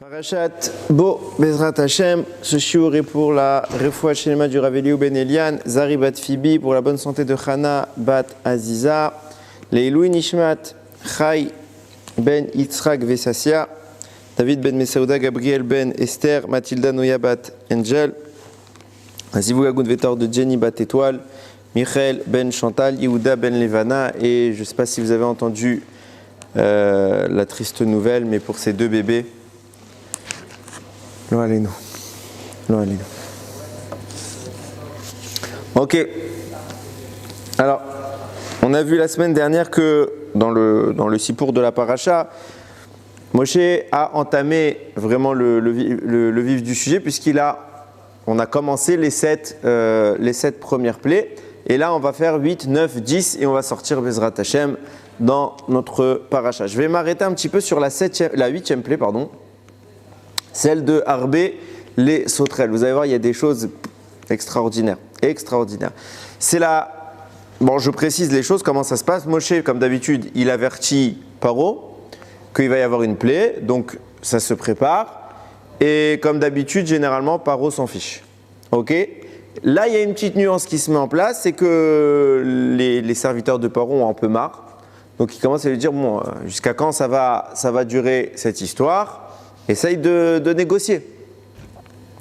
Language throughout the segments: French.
Parashat Bo Bezrat Hashem, ce shiur est pour la Refoua Shelema du Rav Eliyahu Ben Elian, Zari Bat Fibi pour la bonne santé de Chana Bat Aziza, Leilui Nishmat, Chai Ben Yitzhak Vesasia, David Ben Mesauda, Gabriel Ben Esther, Mathilda Noya Bat Angel, Azivou Agoun Vetor de Jenny Bat Étoile, Michael Ben Chantal, Yehuda Ben Levana, et je ne sais pas si vous avez entendu la triste nouvelle, mais pour ces deux bébés, Lo Aleinu. Ok. Alors, on a vu la semaine dernière que dans le Sipour de la Paracha, Moshe a entamé vraiment le vif du sujet on a commencé les sept premières plaies. Et là, on va faire 8, 9, 10 et on va sortir Bezrat Hashem dans notre Paracha. Je vais m'arrêter un petit peu sur la 8e plaie, celle de Harbé, les sauterelles. Vous allez voir, il y a des choses extraordinaires. C'est là, je précise les choses, comment ça se passe. Moshe, comme d'habitude, il avertit Paro qu'il va y avoir une plaie, donc ça se prépare. Et comme d'habitude, généralement, Paro s'en fiche. Ok ? Là, il y a une petite nuance qui se met en place, c'est que les serviteurs de Paro ont un peu marre. Donc ils commencent à lui dire, jusqu'à quand ça va durer cette histoire ? Essaye de négocier.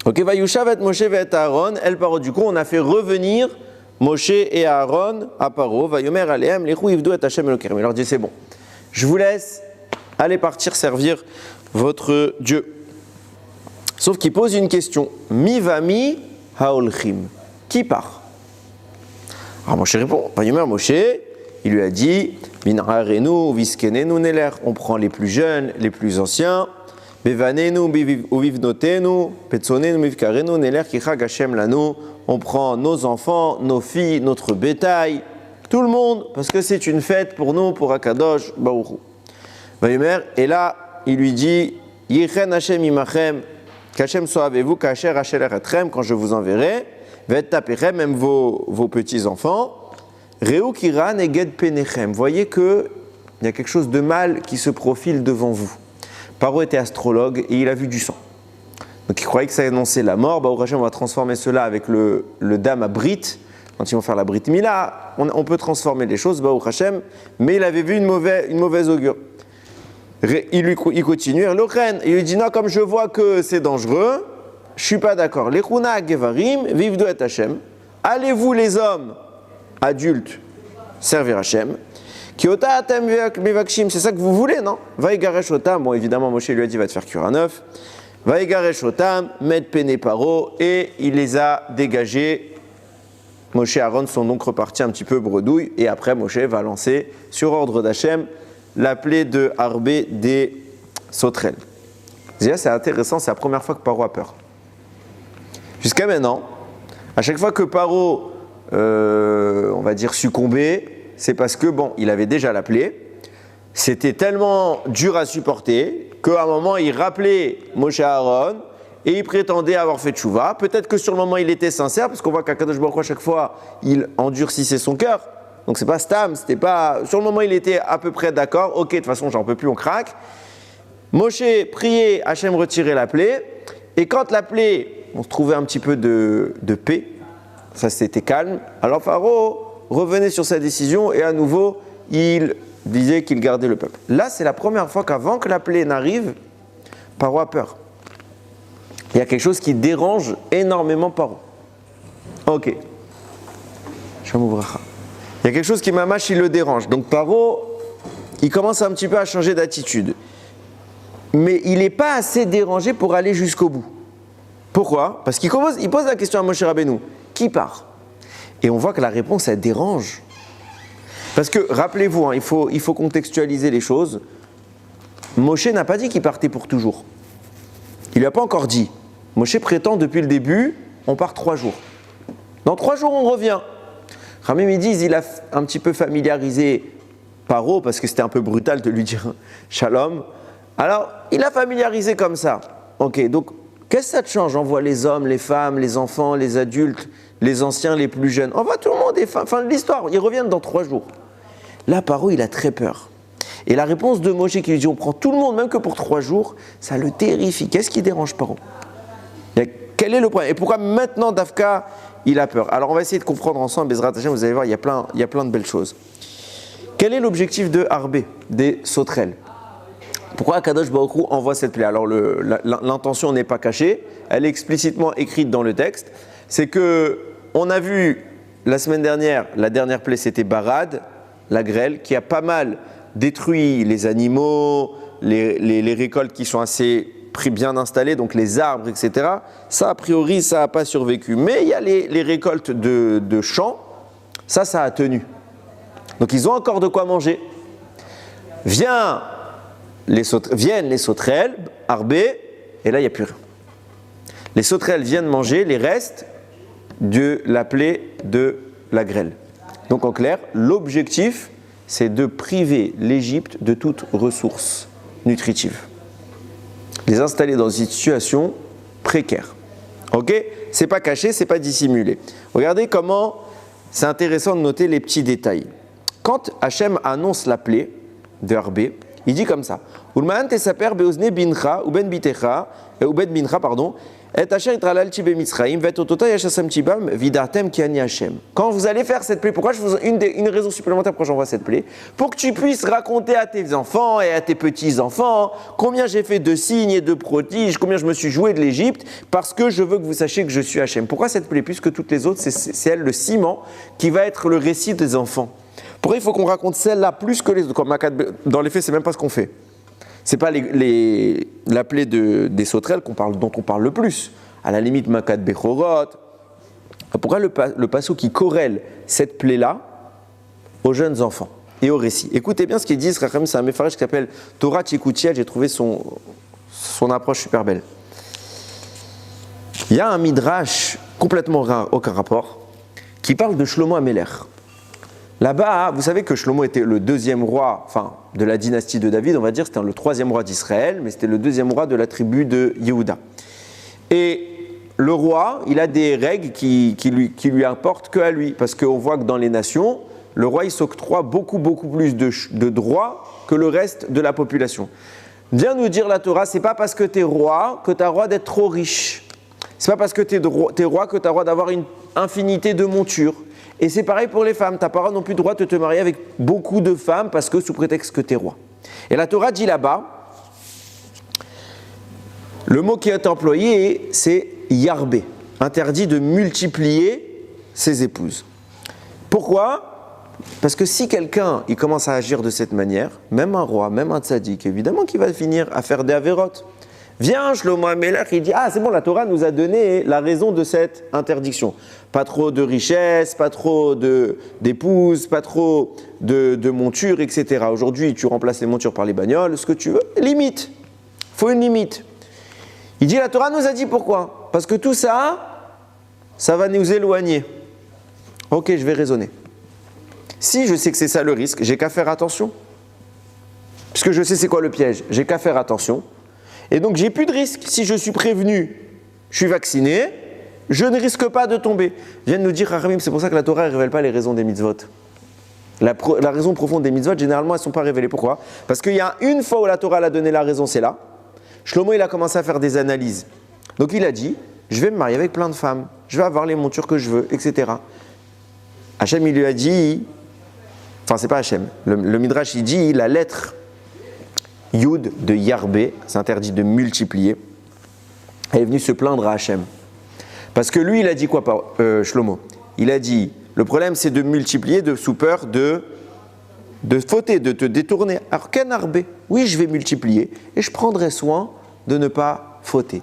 Ok, Vayushavet Moshe et Aaron, El Paro. Du coup, on a fait revenir Moshe et Aaron à Paro. Vayomer Aleem, Lechou Ivdu et Hashem Elokerim. Il leur dit c'est bon, je vous laisse aller partir servir votre Dieu. Sauf qu'il pose une question. Mi vami haolchim. Qui part? Alors Moshe répond. Vayomer Moshe, il lui a dit Minarenu viskenenu neler. On prend les plus jeunes, les plus anciens. On prend nos enfants, nos filles, notre bétail, tout le monde, parce que c'est une fête pour nous, pour Akadosh Baruch Hu. Et là, il lui dit Yichen Hashem imachem, qu'Hashem soit avec vous, qu'Asher Hashem eretrem, quand je vous enverrai, ve'tapechem, même vos petits-enfants, Reu kiran eged penechem. Voyez qu'il y a quelque chose de mal qui se profile devant vous. Paro était astrologue et il a vu du sang. Donc il croyait que ça annonçait la mort. Baruch Hashem, on va transformer cela avec le dam à Brit. Quand ils vont faire la Brit Mila, on peut transformer les choses, Baruch Hashem. Mais il avait vu une mauvaise augure. Il continue, il lui dit non, comme je vois que c'est dangereux, je ne suis pas d'accord. Lechuna gevarim vivdu et Hashem. Allez-vous les hommes adultes servir Hashem. Kiota atem mevakshim, c'est ça que vous voulez, non? Vaïgaresh otam, bon évidemment Moshe lui a dit va te faire cuire un œuf. Vaïgaresh otam, met pene paro, et il les a dégagés. Moshe et Aaron sont donc repartis un petit peu bredouilles, et après Moshe va lancer, sur ordre d'Hachem, la plaie de Harbé des sauterelles. C'est intéressant, c'est la première fois que Paro a peur. Jusqu'à maintenant, à chaque fois que Paro, on va dire succombait, c'est parce que, il avait déjà la plaie, c'était tellement dur à supporter qu'à un moment, il rappelait Moshe et Aaron et il prétendait avoir fait tchouva. Peut-être que sur le moment, il était sincère, parce qu'on voit qu'Akadosh Baruch Hu, à chaque fois, il endurcissait son cœur. Donc, c'est pas stam, c'était pas... Sur le moment, il était à peu près d'accord. Ok, de toute façon, j'en peux plus, on craque. Moshe priait, Hachem retirait la plaie. Et quand la plaie, on se trouvait un petit peu de paix, ça c'était calme, alors Pharaon revenait sur sa décision et à nouveau, il disait qu'il gardait le peuple. Là, c'est la première fois qu'avant que la plaie n'arrive, Paro a peur. Il y a quelque chose qui dérange énormément Paro. Ok. Shamubracha. Il y a quelque chose qui mamache, il le dérange. Donc Paro, il commence un petit peu à changer d'attitude. Mais il n'est pas assez dérangé pour aller jusqu'au bout. Pourquoi? Parce qu'il pose la question à Moshe Rabbeinu. Qui part? Et on voit que la réponse, elle dérange. Parce que, rappelez-vous, il faut contextualiser les choses. Moshe n'a pas dit qu'il partait pour toujours. Il ne lui a pas encore dit. Moshe prétend depuis le début, on part 3 jours. Dans 3 jours, on revient. Ramim, ils disent, il a un petit peu familiarisé Paro, parce que c'était un peu brutal de lui dire shalom. Alors, il a familiarisé comme ça. Ok, donc, qu'est-ce que ça te change? On voit les hommes, les femmes, les enfants, les adultes, les anciens, les plus jeunes. On voit tout le monde, fin de l'histoire. Ils reviennent dans 3 jours. Là, Paro, il a très peur. Et la réponse de Moshe qui lui dit on prend tout le monde, même que pour 3 jours, ça le terrifie. Qu'est-ce qui dérange Paro? Quel est le problème? Et pourquoi maintenant Dafka il a peur? Alors on va essayer de comprendre ensemble, Bezrat Hashem, vous allez voir, il y a plein de belles choses. Quel est l'objectif de Harbé, des sauterelles? Pourquoi Akadosh Baruch Hu envoie cette plaie? Alors l'intention n'est pas cachée, elle est explicitement écrite dans le texte. C'est que on a vu la semaine dernière, la dernière plaie c'était Barad, la grêle, qui a pas mal détruit les animaux, les récoltes qui sont assez bien installées, donc les arbres, etc. Ça, a priori, ça n'a pas survécu. Mais il y a les récoltes de champs, ça a tenu. Donc ils ont encore de quoi manger. Viennent les sauterelles, Harbé, et là, il n'y a plus rien. Les sauterelles viennent manger les restes de la plaie de la grêle. Donc en clair, l'objectif, c'est de priver l'Égypte de toute ressource nutritive. Les installer dans une situation précaire. Ok? C'est pas caché, c'est pas dissimulé. Regardez comment c'est intéressant de noter les petits détails. Quand Hachem annonce la plaie de Harbé, il dit comme ça. Ulman tesaper beozne bincha ou ben bitecha ou ben bincha pardon. Et Asher itralal tibe Mitzrayim vetotota yashasam tibam vidatem kiani Hachem. Quand vous allez faire cette plaie, pourquoi je vous une raison supplémentaire pourquoi j'envoie cette plaie? Pour que tu puisses raconter à tes enfants et à tes petits-enfants combien j'ai fait de signes et de prodiges, combien je me suis joué de l'Égypte, parce que je veux que vous sachiez que je suis Hachem. Pourquoi cette plaie? Puisque toutes les autres, c'est elle le ciment qui va être le récit des enfants. Pourquoi il faut qu'on raconte celle-là plus que les autres? Comme dans les faits, c'est même pas ce qu'on fait. C'est pas la plaie des sauterelles dont on parle le plus. À la limite, Makat Bechorot. Pourquoi le passo qui corrèle cette plaie-là aux jeunes enfants et au récit? Écoutez bien ce qu'ils disent. Racham, c'est un méfarèche qui s'appelle Torah Tchikoutiel. J'ai trouvé son approche super belle. Il y a un midrash complètement rare, aucun rapport, qui parle de Shlomo Améler. Là-bas, vous savez que Shlomo était le deuxième roi, de la dynastie de David, on va dire, c'était le troisième roi d'Israël, mais c'était le deuxième roi de la tribu de Yehuda. Et le roi, il a des règles qui lui importent qu'à lui, parce qu'on voit que dans les nations, le roi, il s'octroie beaucoup plus de droits que le reste de la population. Vient nous dire la Torah, c'est pas parce que tu es roi que tu as le droit d'être trop riche. C'est pas parce que tu es roi que tu as le droit d'avoir une infinité de montures. Et c'est pareil pour les femmes, tu n'as pas non plus le droit de te marier avec beaucoup de femmes parce que sous prétexte que tu es roi. Et la Torah dit là-bas, le mot qui est employé, c'est yarbé, interdit de multiplier ses épouses. Pourquoi? Parce que si quelqu'un il commence à agir de cette manière, même un roi, même un tzaddik, évidemment qu'il va finir à faire des avérotes. Vient Shlomo Améler, il dit c'est bon, la Torah nous a donné la raison de cette interdiction. Pas trop de richesse, pas trop d'épouses, pas trop de montures, etc. Aujourd'hui, tu remplaces les montures par les bagnoles, ce que tu veux, limite. Faut une limite. Il dit la Torah nous a dit pourquoi? Parce que tout ça va nous éloigner. Ok, je vais raisonner. Si je sais que c'est ça le risque, j'ai qu'à faire attention. Puisque je sais c'est quoi le piège, j'ai qu'à faire attention. Et donc j'ai plus de risque. Si je suis prévenu, je suis vacciné, je ne risque pas de tomber. Viennent nous dire, Rachamim, c'est pour ça que la Torah ne révèle pas les raisons des mitzvot. La raison profonde des mitzvot, généralement, elles ne sont pas révélées. Pourquoi? Parce qu'il y a une fois où la Torah a donné la raison, c'est là. Shlomo, il a commencé à faire des analyses. Donc il a dit, je vais me marier avec plein de femmes, je vais avoir les montures que je veux, etc. Hachem, il lui a dit, c'est pas Hachem, le Midrash, il dit, la lettre Yud de Yarbé, c'est interdit de multiplier, elle est venue se plaindre à Hachem. Parce que lui, il a dit quoi, Shlomo? Il a dit, le problème c'est de multiplier sous peur de fauter, de te détourner. Alors qu'un Arbé, oui, je vais multiplier et je prendrai soin de ne pas fauter.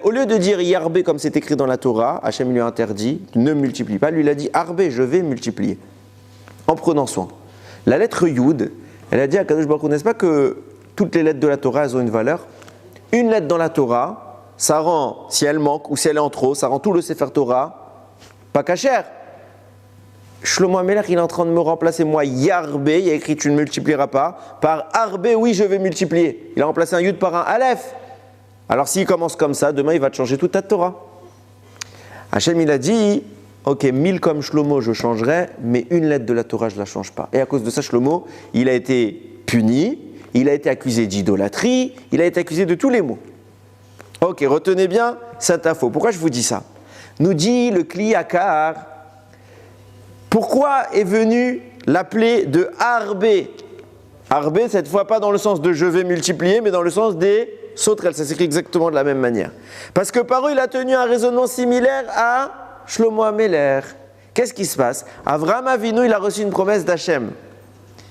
Au lieu de dire Yarbé comme c'est écrit dans la Torah, Hachem lui a interdit, ne multiplie pas, lui il a dit Arbé, je vais multiplier, en prenant soin. La lettre Yud, elle a dit à Kadosh Baruch Hu, n'est-ce pas que toutes les lettres de la Torah, elles ont une valeur? Une lettre dans la Torah, ça rend, si elle manque ou si elle est en trop, ça rend tout le Sefer Torah pas cachère. Shlomo Améler, il est en train de me remplacer, moi, Yarbé, il y a écrit tu ne multiplieras pas, par Arbé, oui, je vais multiplier. Il a remplacé un Yud par un Aleph. Alors s'il commence comme ça, demain il va te changer toute ta Torah. Hachem, il a dit, ok, 1000 comme Shlomo, je changerai, mais une lettre de la Torah, je ne la change pas. Et à cause de ça, Shlomo, il a été puni, il a été accusé d'idolâtrie, il a été accusé de tous les maux. Ok, retenez bien cette info. Pourquoi je vous dis ça? Nous dit le Kli Yakar, pourquoi est venu l'appeler de Arbé? Arbé, cette fois pas dans le sens de je vais multiplier, mais dans le sens des sauterelles. Ça s'écrit exactement de la même manière. Parce que Paro, il a tenu un raisonnement similaire à Shlomo Améler. Qu'est-ce qui se passe? Avraham Avinu, il a reçu une promesse d'Hachem.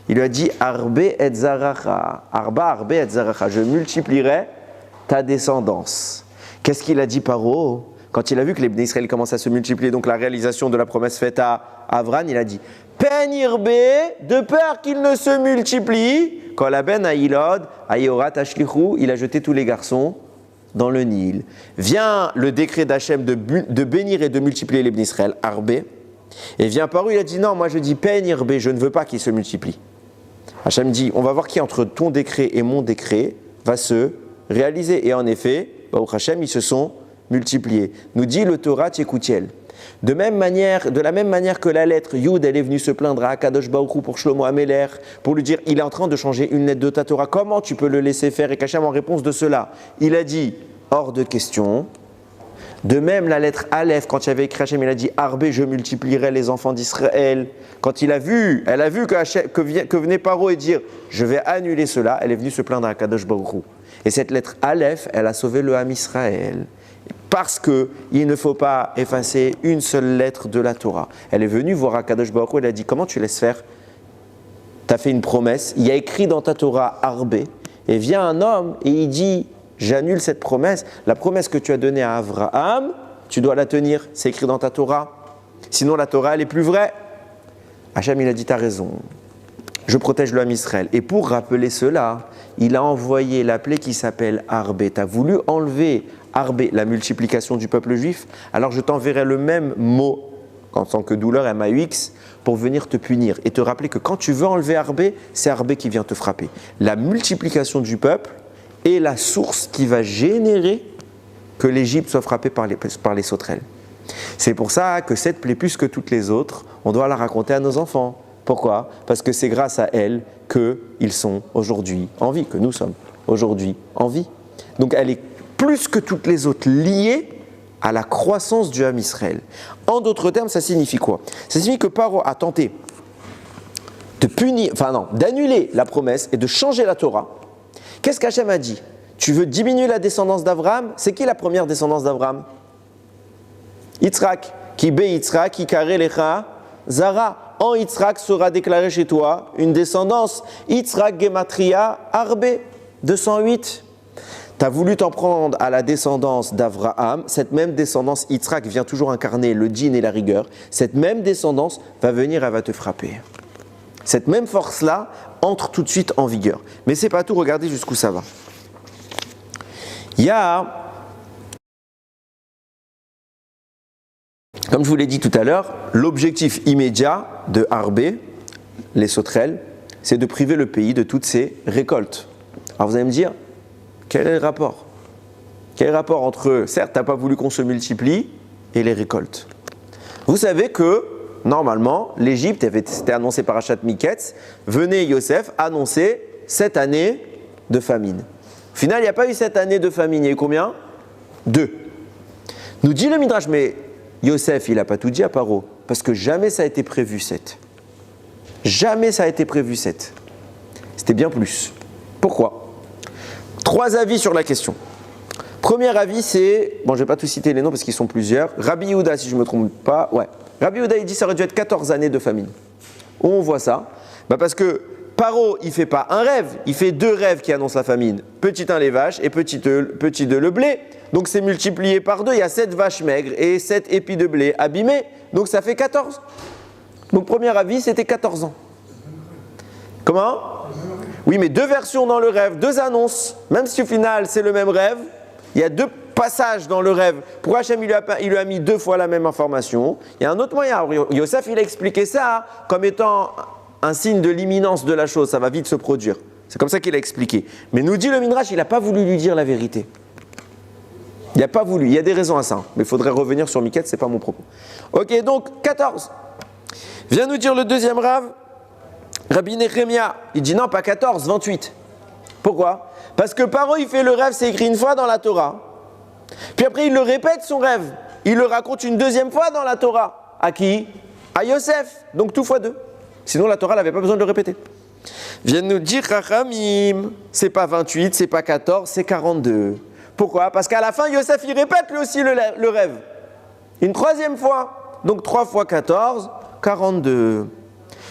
Il lui a dit Arbé et Zaracha. Arbé et Zaracha. Je multiplierai ta descendance. Qu'est-ce qu'il a dit Paro? Quand il a vu que les Bnei Israël commençaient à se multiplier, donc la réalisation de la promesse faite à Avram, il a dit Pen Irbé, de peur qu'il ne se multiplie, quand la ben Aïlod, Aïorat Ashlichou, il a jeté tous les garçons dans le Nil. Vient le décret d'Hachem de bénir et de multiplier les Bnei Israël, Arbé, et vient Paro, il a dit non, moi je dis Pen Irbé, je ne veux pas qu'il se multiplie. Hachem dit on va voir qui entre ton décret et mon décret va se réaliser. Et en effet, Baruch Hachem, ils se sont multipliés. Nous dit le Torah Tchekutiel. De la même manière que la lettre Yud, elle est venue se plaindre à Akadosh Baruch Hu pour Shlomo Améler, pour lui dire, il est en train de changer une lettre de ta Torah, comment tu peux le laisser faire? Et qu'Hachem, en réponse de cela, il a dit, hors de question. De même, la lettre Aleph, quand il y avait écrit Hachem, il a dit, Arbé, je multiplierai les enfants d'Israël. Quand elle a vu que venait Paro et dire, je vais annuler cela, elle est venue se plaindre à Akadosh Baruch Hu. Et cette lettre Aleph, elle a sauvé le Ham Israël. Parce qu'il ne faut pas effacer une seule lettre de la Torah. Elle est venue voir Akadosh Baruch Hu, elle a dit, comment tu laisses faire? Tu as fait une promesse, il y a écrit dans ta Torah Arbé, et vient un homme et il dit, j'annule cette promesse. La promesse que tu as donnée à Avraham, tu dois la tenir, c'est écrit dans ta Torah. Sinon la Torah, elle est plus vraie. Hachem, il a dit, tu as raison. Je protège le Ham Israël. Et pour rappeler cela, il a envoyé l'appelé qui s'appelle Arbé. Tu as voulu enlever Arbé, la multiplication du peuple juif, alors je t'enverrai le même mot en tant que douleur MAUX pour venir te punir et te rappeler que quand tu veux enlever Arbé, c'est Arbé qui vient te frapper. La multiplication du peuple est la source qui va générer que l'Égypte soit frappée par les sauterelles. C'est pour ça que cette plaie, plus que toutes les autres, on doit la raconter à nos enfants. Pourquoi? Parce que c'est grâce à elle qu'ils sont aujourd'hui en vie, que nous sommes aujourd'hui en vie. Donc elle est plus que toutes les autres liées à la croissance du Ham Israël. En d'autres termes, ça signifie quoi? Ça signifie que Paro a tenté d'annuler la promesse et de changer la Torah. Qu'est-ce qu'Hachem a dit? Tu veux diminuer la descendance d'Abraham? C'est qui la première descendance d'Abraham? Yitzhak. Ki be Yitzhak, ki kare lecha Zara. En Yitzhak sera déclarée chez toi une descendance. Yitzhak Gematria Arbé, 208. Tu as voulu t'en prendre à la descendance d'Avraham. Cette même descendance, Yitzhak vient toujours incarner le dîn et la rigueur. Cette même descendance va venir, elle va te frapper. Cette même force-là entre tout de suite en vigueur. Mais ce n'est pas tout, regardez jusqu'où ça va. Il y a, comme je vous l'ai dit tout à l'heure, l'objectif immédiat de Arbé, les sauterelles, c'est de priver le pays de toutes ses récoltes. Alors vous allez me dire, quel est le rapport? Quel est le rapport entre, certes, tu n'as pas voulu qu'on se multiplie, et les récoltes? Vous savez que, normalement, l'Égypte, c'était annoncé par Achat Miketz, venait Yosef annoncer 7 années de famine. Au final, il n'y a pas eu 7 années de famine, il y a eu combien? 2. Nous dit le Midrash, mais Yosef, il n'a pas tout dit à Paro, parce que jamais ça a été prévu 7. Jamais ça a été prévu 7. C'était bien plus. Pourquoi? 3 avis sur la question. Premier avis, c'est, bon, je ne vais pas tous citer les noms parce qu'ils sont plusieurs. Rabbi Yehuda, si je ne me trompe pas, ouais. Rabbi Yehuda, il dit que ça aurait dû être 14 années de famine. Où on voit ça? Parce que Paro, il ne fait pas un rêve, il fait 2 rêves qui annoncent la famine. Petit 1, les vaches, et petit 2, le blé. Donc c'est multiplié par 2, il y a 7 vaches maigres et 7 épis de blé abîmés. Donc ça fait 14. Donc premier avis, c'était 14 ans. Comment? Oui, mais 2 versions dans le rêve, 2 annonces. Même si au final c'est le même rêve, il y a 2 passages dans le rêve. Pourquoi Hachem il lui a mis 2 fois la même information? Il y a un autre moyen. Yosef, il a expliqué ça comme étant un signe de l'imminence de la chose. Ça va vite se produire. C'est comme ça qu'il a expliqué. Mais nous dit le Midrash, il n'a pas voulu lui dire la vérité. Il n'a pas voulu. Il y a des raisons à ça. Mais il faudrait revenir sur Miket, ce n'est pas mon propos. Ok, donc 14. Viens nous dire le deuxième rave. Rabbi Nechemia, il dit non, pas 14, 28. Pourquoi? Parce que Paro, il fait le rêve, c'est écrit une fois dans la Torah. Puis après, il le répète son rêve. Il le raconte une deuxième fois dans la Torah. À qui? À Yosef. Donc tout fois deux. Sinon, la Torah n'avait pas besoin de le répéter. Viennent nous dire, Chachamim, c'est pas 28, c'est pas 14, c'est 42. Pourquoi? Parce qu'à la fin, Yosef, il répète lui aussi le rêve. Une troisième fois. Donc 3 fois 14, 42.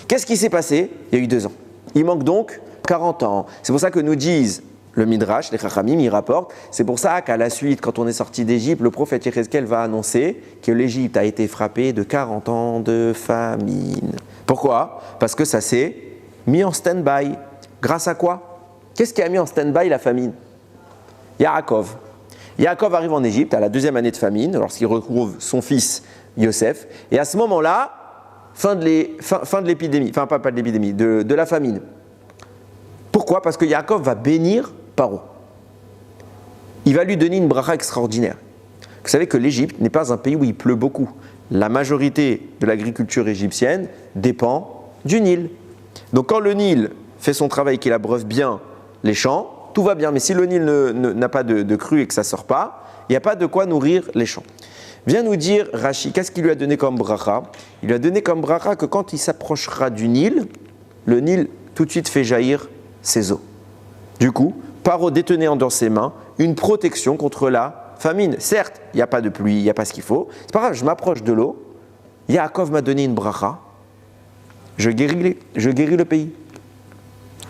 Qu'est-ce qui s'est passé? Il y a eu 2 ans. Il manque donc 40 ans. C'est pour ça que nous disent le Midrash, les Chachamim, ils rapportent. C'est pour ça qu'à la suite, quand on est sorti d'Égypte, le prophète Yechezkel va annoncer que l'Égypte a été frappée de 40 ans de famine. Pourquoi? Parce que ça s'est mis en stand-by. Grâce à quoi? Qu'est-ce qui a mis en stand-by la famine? Yaakov. Yaakov arrive en Égypte à la 2e année de famine, lorsqu'il retrouve son fils Yosef. Et à ce moment-là, fin de l'épidémie, enfin pas de l'épidémie, de la famine. Pourquoi? Parce que Yaakov va bénir Paro. Il va lui donner une bracha extraordinaire. Vous savez que l'Égypte n'est pas un pays où il pleut beaucoup. La majorité de l'agriculture égyptienne dépend du Nil. Donc quand le Nil fait son travail, qu'il abreuve bien les champs, tout va bien. Mais si le Nil n'a pas de crue et que ça ne sort pas, il n'y a pas de quoi nourrir les champs. Vient nous dire Rashi, qu'est-ce qu'il lui a donné comme bracha? Il lui a donné comme bracha que quand il s'approchera du Nil, le Nil tout de suite fait jaillir ses eaux. Du coup, Paro détenait dans ses mains une protection contre la famine. Certes, il n'y a pas de pluie, il n'y a pas ce qu'il faut. C'est pas grave, je m'approche de l'eau. Yaakov m'a donné une bracha. Je guéris le pays.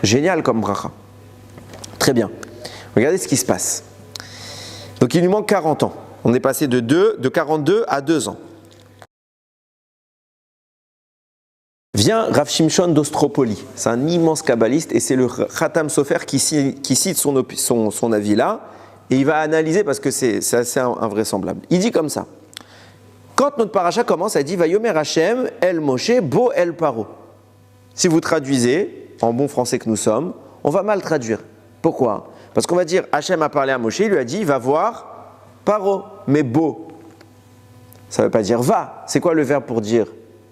Génial comme bracha. Très bien. Regardez ce qui se passe. Donc il lui manque 40 ans. On est passé de 42 à 2 ans. Vient Rav Shimshon d'Ostropoli. C'est un immense kabbaliste et c'est le Khatam Sofer qui cite son avis là. Et il va analyser parce que c'est assez invraisemblable. Il dit comme ça. Quand notre paracha commence, elle dit Vayomer Hashem El Moshe Bo El Paro. Si vous traduisez, en bon français que nous sommes, on va mal traduire. Pourquoi? Parce qu'on va dire Hashem a parlé à Moshe, il lui a dit va voir Paro, mais Bo. Ça ne veut pas dire va. C'est quoi le verbe pour dire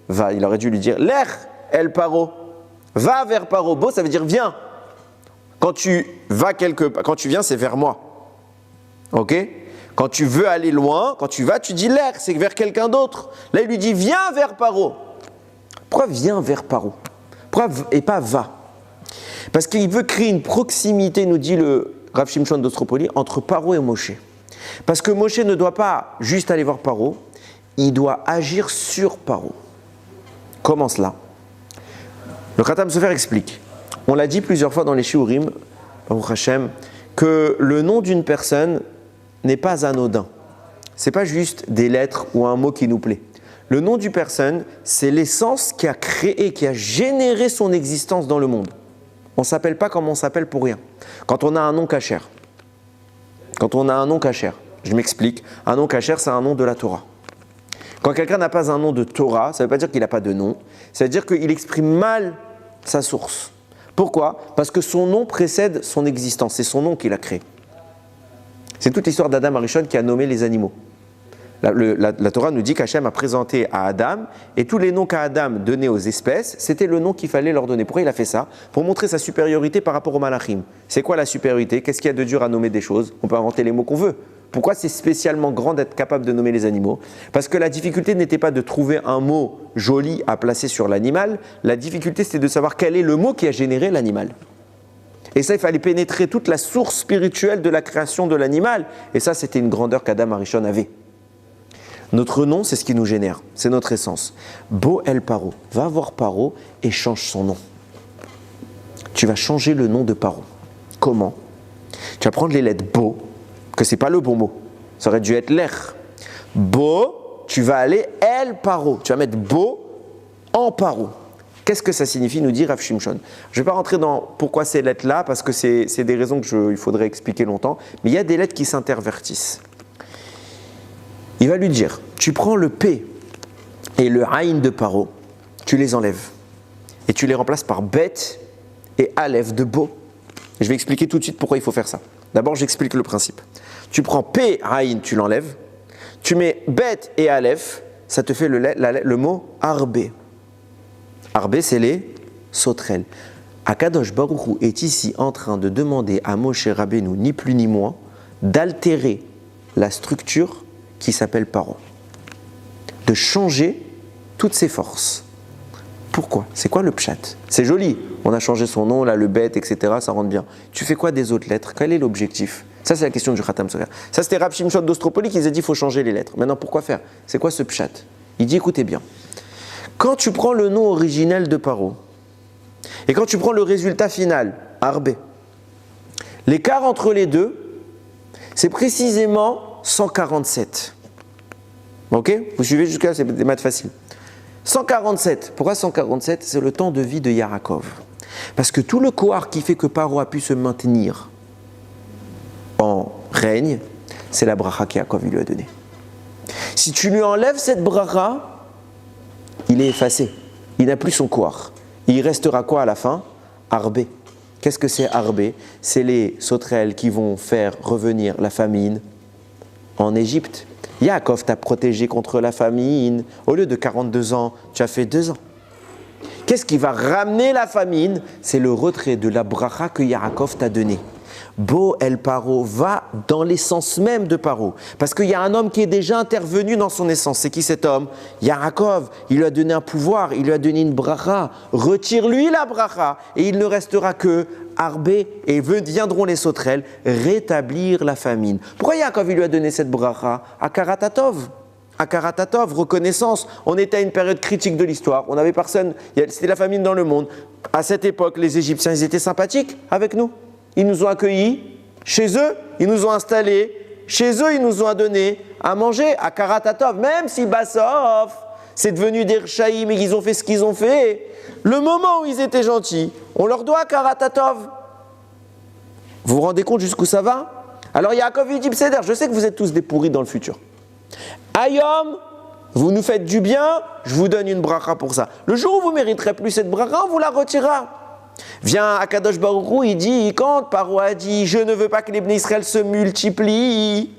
va? Il aurait dû lui dire Lech El Paro. Va vers Paro. Bo, ça veut dire viens. Quand tu vas quand tu viens, c'est vers moi. Ok? Quand tu veux aller loin, quand tu vas, tu dis l'air, c'est vers quelqu'un d'autre. Là, il lui dit viens vers Paro. Pourquoi viens vers Paro? Pourquoi et pas va? Parce qu'il veut créer une proximité, nous dit le Rav Shimshon d'Ostropoli, entre Paro et Moshe. Parce que Moshe ne doit pas juste aller voir Paro, il doit agir sur Paro. Comment cela? Le Khatam Sofer explique. On l'a dit plusieurs fois dans les Shiurim, Baruch Hashem, que le nom d'une personne n'est pas anodin. Ce n'est pas juste des lettres ou un mot qui nous plaît. Le nom d'une personne, c'est l'essence qui a créé, qui a généré son existence dans le monde. On ne s'appelle pas comme on s'appelle pour rien. Quand on a un nom cachère, je m'explique, un nom cachère, c'est un nom de la Torah. Quand quelqu'un n'a pas un nom de Torah, ça ne veut pas dire qu'il n'a pas de nom, ça veut dire qu'il exprime mal sa source. Pourquoi? Parce que son nom précède son existence, c'est son nom qu'il a créé. C'est toute l'histoire d'Adam Arishon qui a nommé les animaux. La Torah nous dit qu'Hachem a présenté à Adam, et tous les noms qu'Adam donnait aux espèces, c'était le nom qu'il fallait leur donner. Pourquoi il a fait ça? Pour montrer sa supériorité par rapport aux malachim. C'est quoi la supériorité? Qu'est-ce qu'il y a de dur à nommer des choses? On peut inventer les mots qu'on veut. Pourquoi c'est spécialement grand d'être capable de nommer les animaux? Parce que la difficulté n'était pas de trouver un mot joli à placer sur l'animal, la difficulté c'était de savoir quel est le mot qui a généré l'animal. Et ça, il fallait pénétrer toute la source spirituelle de la création de l'animal. Et ça, c'était une grandeur qu'Adam Arishon avait. Notre nom, c'est ce qui nous génère. C'est notre essence. Bo El Paro. Va voir Paro et change son nom. Tu vas changer le nom de Paro. Comment? Tu vas prendre les lettres Bo, que ce n'est pas le bon mot. Ça aurait dû être Lech. Bo, tu vas aller El Paro. Tu vas mettre Bo en Paro. Qu'est-ce que ça signifie, nous dit Rav Shimshon? Je ne vais pas rentrer dans pourquoi ces lettres-là, parce que c'est des raisons qu'il faudrait expliquer longtemps, mais il y a des lettres qui s'intervertissent. Il va lui dire, tu prends le P et le Aïn de Paro, tu les enlèves, et tu les remplaces par Bet et Aleph de Bo. Je vais expliquer tout de suite pourquoi il faut faire ça. D'abord, j'explique le principe. Tu prends P, Aïn, tu l'enlèves, tu mets Bet et Aleph, ça te fait le mot Arbé. Arbé, c'est les sauterelles. Akadosh Baruch Hu est ici en train de demander à Moshe Rabbeinu, ni plus ni moins, d'altérer la structure qui s'appelle Paro, de changer toutes ses forces. Pourquoi? C'est quoi le pshat? C'est joli, on a changé son nom, là, le bête, etc., ça rentre bien. Tu fais quoi des autres lettres? Quel est l'objectif? Ça, c'est la question du Khatam Sofer. Ça, c'était Rav Shimshon d'Ostropoli qui nous a dit qu'il faut changer les lettres. Maintenant, pourquoi faire? C'est quoi ce pshat? Il dit, écoutez bien, quand tu prends le nom originel de Paro, et quand tu prends le résultat final, Arbé, l'écart entre les deux, c'est précisément 147. Ok? Vous suivez jusqu'à là, c'est des maths faciles. 147. Pourquoi 147? C'est le temps de vie de Yaakov. Parce que tout le kohar qui fait que Paro a pu se maintenir en règne, c'est la bracha qu'Yaakov lui a donnée. Si tu lui enlèves cette bracha, il est effacé. Il n'a plus son kohar. Il restera quoi à la fin? Arbé. Qu'est-ce que c'est Arbé? C'est les sauterelles qui vont faire revenir la famine en Égypte. Yaakov t'a protégé contre la famine. Au lieu de 42 ans, tu as fait 2 ans. Qu'est-ce qui va ramener la famine? C'est le retrait de la bracha que Yaakov t'a donnée. Bo el Paro va dans l'essence même de Paro. Parce qu'il y a un homme qui est déjà intervenu dans son essence. C'est qui cet homme? Yaakov. Il lui a donné un pouvoir, il lui a donné une bracha. Retire-lui la bracha et il ne restera que Arbé et viendront les sauterelles rétablir la famine. Pourquoi Yaakov il lui a donné cette bracha? Akaratatov. Akaratatov, reconnaissance. On était à une période critique de l'histoire. On n'avait personne. C'était la famine dans le monde. À cette époque, les Égyptiens, ils étaient sympathiques avec nous. Ils nous ont accueillis chez eux, ils nous ont installés chez eux, ils nous ont donné à manger à Karatatov, même si Bassov, c'est devenu des Rchaïm et qu'ils ont fait ce qu'ils ont fait. Le moment où ils étaient gentils, on leur doit à Karatatov. Vous vous rendez compte jusqu'où ça va? Alors Yaakov il dit Pseder, je sais que vous êtes tous des pourris dans le futur. Ayom, vous nous faites du bien, je vous donne une bracha pour ça. Le jour où vous ne mériterez plus cette bracha, on vous la retirera. Vient Akadosh Baruch Hu, il dit, quand Paro a dit, je ne veux pas que les Bnei Israël se multiplient.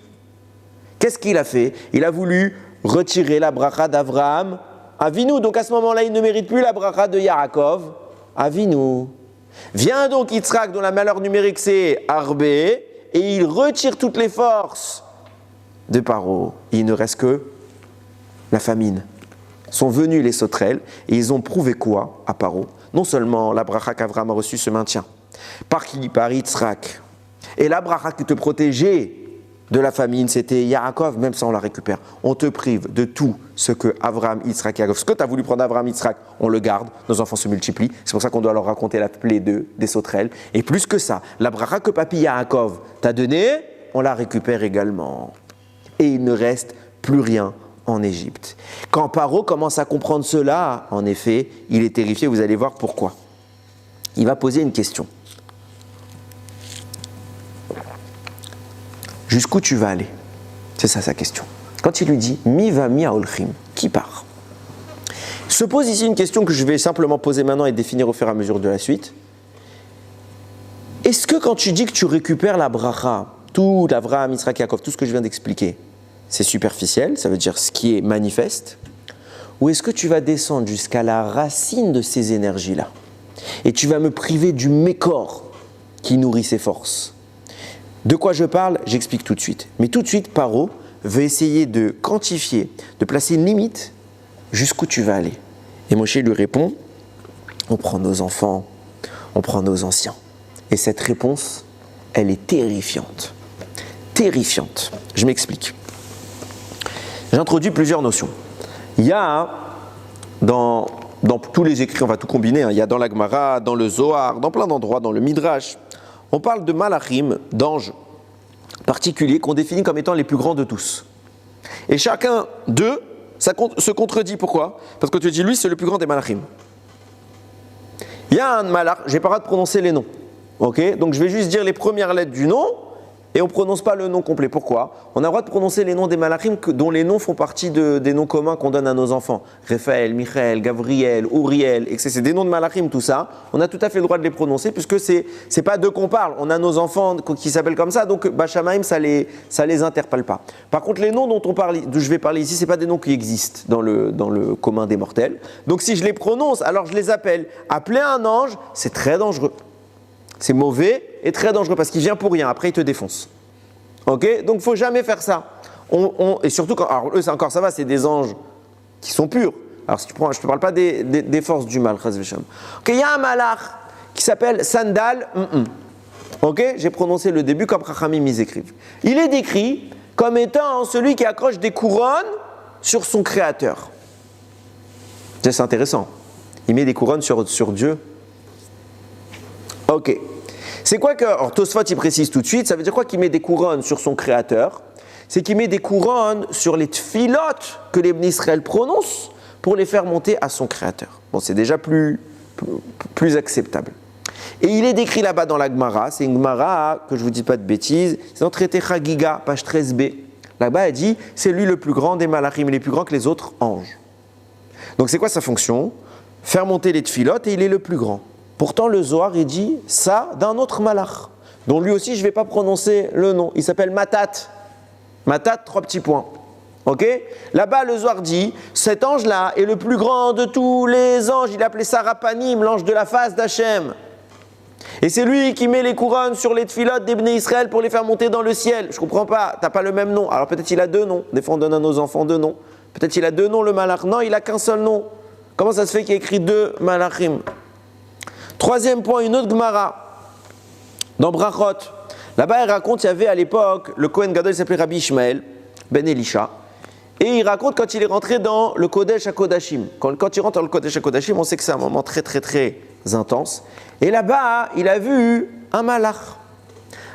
Qu'est-ce qu'il a fait? Il a voulu retirer la bracha d'Avraham Avinu. Donc à ce moment-là, il ne mérite plus la bracha de Yaakov Avinu. Vient donc Yitzhak, dont la malheur numérique c'est Arbé, et il retire toutes les forces de Paro. Il ne reste que la famine. Sont venus les sauterelles et ils ont prouvé quoi à Paro? Non seulement la bracha qu'Avraham a reçue se maintient, par qui? Par Yitzhak. Et la bracha qui te protégeait de la famine, c'était Yaakov, même ça on la récupère. On te prive de tout ce que Avraham, Yitzhak, Yaakov. Ce que tu as voulu prendre Avraham, Yitzhak, on le garde, nos enfants se multiplient. C'est pour ça qu'on doit leur raconter la plaie des sauterelles. Et plus que ça, la bracha que Papi Yaakov t'a donnée, on la récupère également. Et il ne reste plus rien en Égypte. Quand Paro commence à comprendre cela, en effet, il est terrifié, vous allez voir pourquoi. Il va poser une question. Jusqu'où tu vas aller? C'est ça sa question. Quand il lui dit « Mi va mi aolchim » qui part? Se pose ici une question que je vais simplement poser maintenant et définir au fur et à mesure de la suite. Est-ce que quand tu dis que tu récupères la bracha, tout l'Avraham, Yitzhak, Yaakov, tout ce que je viens d'expliquer, c'est superficiel, ça veut dire ce qui est manifeste, ou est-ce que tu vas descendre jusqu'à la racine de ces énergies-là et tu vas me priver du mécor qui nourrit ces forces? De quoi je parle? J'explique tout de suite. Mais tout de suite, Paro veut essayer de quantifier, de placer une limite jusqu'où tu vas aller. Et Moshe lui répond, on prend nos enfants, on prend nos anciens. Et cette réponse, elle est terrifiante. Terrifiante. Je m'explique. J'introduis plusieurs notions. Il y a dans tous les écrits, on va tout combiner, il y a dans la Gemara, dans le Zohar, dans plein d'endroits, dans le Midrash, on parle de malachim, d'anges particuliers qu'on définit comme étant les plus grands de tous. Et chacun d'eux se contredit. Pourquoi? Parce que tu dis, lui, c'est le plus grand des malachim. Il y a un malach, je n'ai pas le droit de prononcer les noms. Ok? Donc je vais juste dire les premières lettres du nom, et on ne prononce pas le nom complet. Pourquoi? On a le droit de prononcer les noms des malachim dont les noms font partie des noms communs qu'on donne à nos enfants. Raphaël, Michael, Gabriel, Uriel, etc. C'est des noms de malachim, tout ça. On a tout à fait le droit de les prononcer puisque c'est pas d'eux qu'on parle. On a nos enfants qui s'appellent comme ça, donc Bachamaim, ça les interpelle pas. Par contre, les noms dont je vais parler ici, c'est pas des noms qui existent dans le commun des mortels. Donc si je les prononce, alors je les appelle. Appeler un ange, c'est très dangereux. C'est mauvais et très dangereux parce qu'il vient pour rien. Après, il te défonce. Ok? Donc, il ne faut jamais faire ça. Et surtout, alors eux, encore ça va, c'est des anges qui sont purs. Alors, si tu prends, je ne te parle pas des forces du mal. Ok, il y a un malach qui s'appelle Sandal. Ok? J'ai prononcé le début comme Chachamim ils écrivent. Il est décrit comme étant celui qui accroche des couronnes sur son créateur. C'est intéressant. Il met des couronnes sur Dieu. Ok. C'est quoi que. Alors, Tosfot, il précise tout de suite, ça veut dire quoi qu'il met des couronnes sur son créateur? C'est qu'il met des couronnes sur les tfilotes que les Bnei Israël prononcent pour les faire monter à son créateur. Bon, c'est déjà plus acceptable. Et il est décrit là-bas dans la Gemara, c'est une Gemara, que je ne vous dis pas de bêtises, c'est dans le traité Chagiga, page 13b. Là-bas, elle dit, c'est lui le plus grand des malachim, il est plus grand que les autres anges. Donc, c'est quoi sa fonction? Faire monter les tfilotes et il est le plus grand. Pourtant, le Zohar, il dit ça d'un autre malach, dont lui aussi, je ne vais pas prononcer le nom. Il s'appelle Matat. Matat, 3 petits points. Ok? Là-bas, le Zohar dit, cet ange-là est le plus grand de tous les anges. Il est appelé Sarapanim, l'ange de la face d'Hachem. Et c'est lui qui met les couronnes sur les tfilotes des Bnei Israël pour les faire monter dans le ciel. Je ne comprends pas, tu n'as pas le même nom. Alors peut-être il a 2 noms. Des fois, on donne à nos enfants 2 noms. Peut-être il a 2 noms, le malach. Non, il n'a qu'un seul nom. Comment ça se fait qu'il y a écrit 2 malachim? Troisième point, une autre Gemara, dans Brachot. Là-bas, il raconte, il y avait à l'époque, le Kohen Gadol, il s'appelait Rabbi Ishmael, Ben Elisha. Et il raconte quand il est rentré dans le Kodesh HaKodashim. Quand il rentre dans le Kodesh HaKodashim, on sait que c'est un moment très, très, très intense. Et là-bas, il a vu un malach.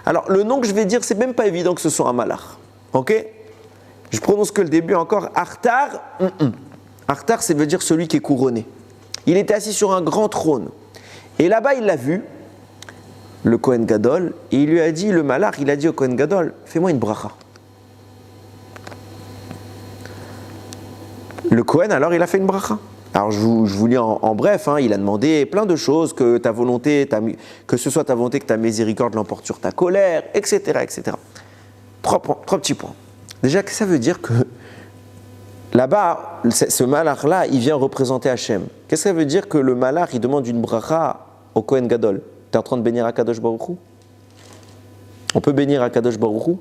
Alors, le nom que je vais dire, c'est même pas évident que ce soit un malach. Ok? Je prononce que le début encore. Artar. Artar, ça veut dire celui qui est couronné. Il était assis sur un grand trône. Et là-bas, il l'a vu, le Kohen Gadol, et il lui a dit, le malach, il a dit au Kohen Gadol, fais-moi une bracha. Le Kohen, alors, il a fait une bracha. Alors, je vous lis en bref, il a demandé plein de choses, que ta volonté, que ce soit ta volonté, que ta miséricorde l'emporte sur ta colère, etc., etc. 3 petits points. Déjà, qu'est-ce que ça veut dire que là-bas, ce malach-là, il vient représenter Hachem. Qu'est-ce que ça veut dire que le malach, il demande une bracha au Kohen Gadol? Tu es en train de bénir Akadosh Baruch Hu? On peut bénir Akadosh Baruch Hu?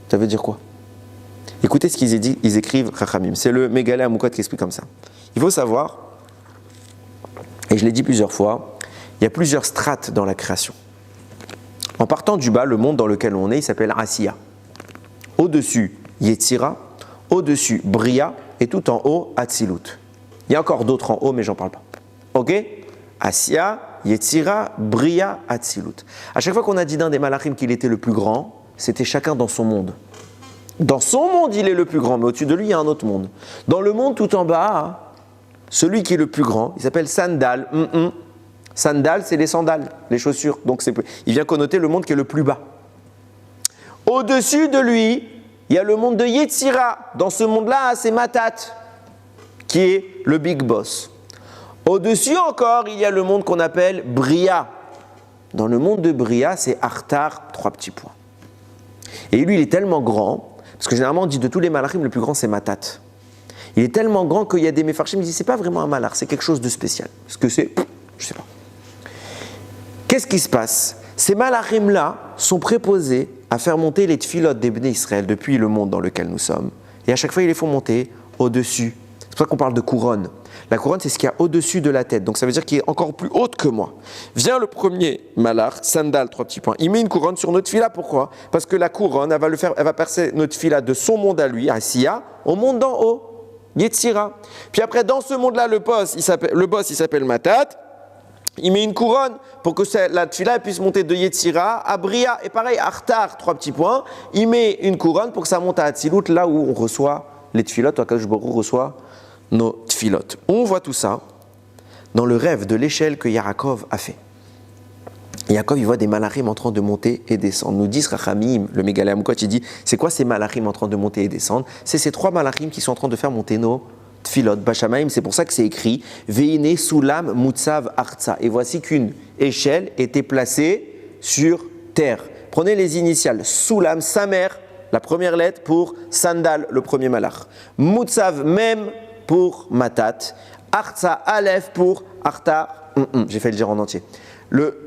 Ça veut dire quoi? Écoutez ce qu'ils écrivent, Chachamim. C'est le Mégalé Amoukot qui explique comme ça. Il faut savoir, et je l'ai dit plusieurs fois, il y a plusieurs strates dans la création. En partant du bas, le monde dans lequel on est, il s'appelle Asiya. Au-dessus, Yetzira. Au-dessus, Bria, et tout en haut, Atzilut. Il y a encore d'autres en haut, mais j'en parle pas. Ok? Asiya, Yetzira, Bria, Atzilut. À chaque fois qu'on a dit d'un des malachim qu'il était le plus grand, c'était chacun dans son monde. Dans son monde, il est le plus grand, mais au-dessus de lui, il y a un autre monde. Dans le monde tout en bas, celui qui est le plus grand, il s'appelle Sandal. Sandal, c'est les sandales, les chaussures. Donc il vient connoter le monde qui est le plus bas. Au-dessus de lui, il y a le monde de Yetzira. Dans ce monde-là, c'est Matat, qui est le big boss. Au-dessus encore, il y a le monde qu'on appelle Bria. Dans le monde de Bria, c'est Artar, 3 petits points. Et lui, il est tellement grand, parce que généralement, on dit de tous les malachim, le plus grand, c'est Matat. Il est tellement grand qu'il y a des méfarchim qui disent, c'est pas vraiment un malach, c'est quelque chose de spécial. Ce que c'est, je sais pas. Qu'est-ce qui se passe? Ces malachim-là sont préposés à faire monter les tfilotes des Bnei Israël depuis le monde dans lequel nous sommes. Et à chaque fois, ils les font monter au-dessus. C'est pour ça qu'on parle de couronne. La couronne, c'est ce qu'il y a au-dessus de la tête. Donc ça veut dire qu'il est encore plus haute que moi. Vient le premier malach, Sandal, 3 petits points. Il met une couronne sur notre fila. Pourquoi? Parce que la couronne, elle va percer notre fila de son monde à lui, à Sia, au monde d'en haut, Yetzira. Puis après, dans ce monde-là, le boss, il s'appelle Matat. Il met une couronne pour que la tfila puisse monter de Yetzira à Bria. Et pareil, Artar, 3 petits points. Il met une couronne pour que ça monte à Atzilut, là où on reçoit les tfilotes, où Akadosh Baruch Hu reçoit nos tfilotes. On voit tout ça dans le rêve de l'échelle que Yaakov a fait. Et Yaakov, il voit des malachim en train de monter et descendre. Nous dit Rachamim, le Mégalé Amukot, il dit, c'est quoi ces malachim en train de monter et descendre? C'est ces 3 malachim qui sont en train de faire monter nos tfilot, Bashamaim. C'est pour ça que c'est écrit, Veine Sulam Mutsav Artsa. Et voici qu'une échelle était placée sur terre. Prenez les initiales. Sulam, Samer, la première lettre pour Sandal, le premier malach. Mutsav, Mem pour Matat. Artsa, Aleph pour Artar. J'ai fait le dire en entier.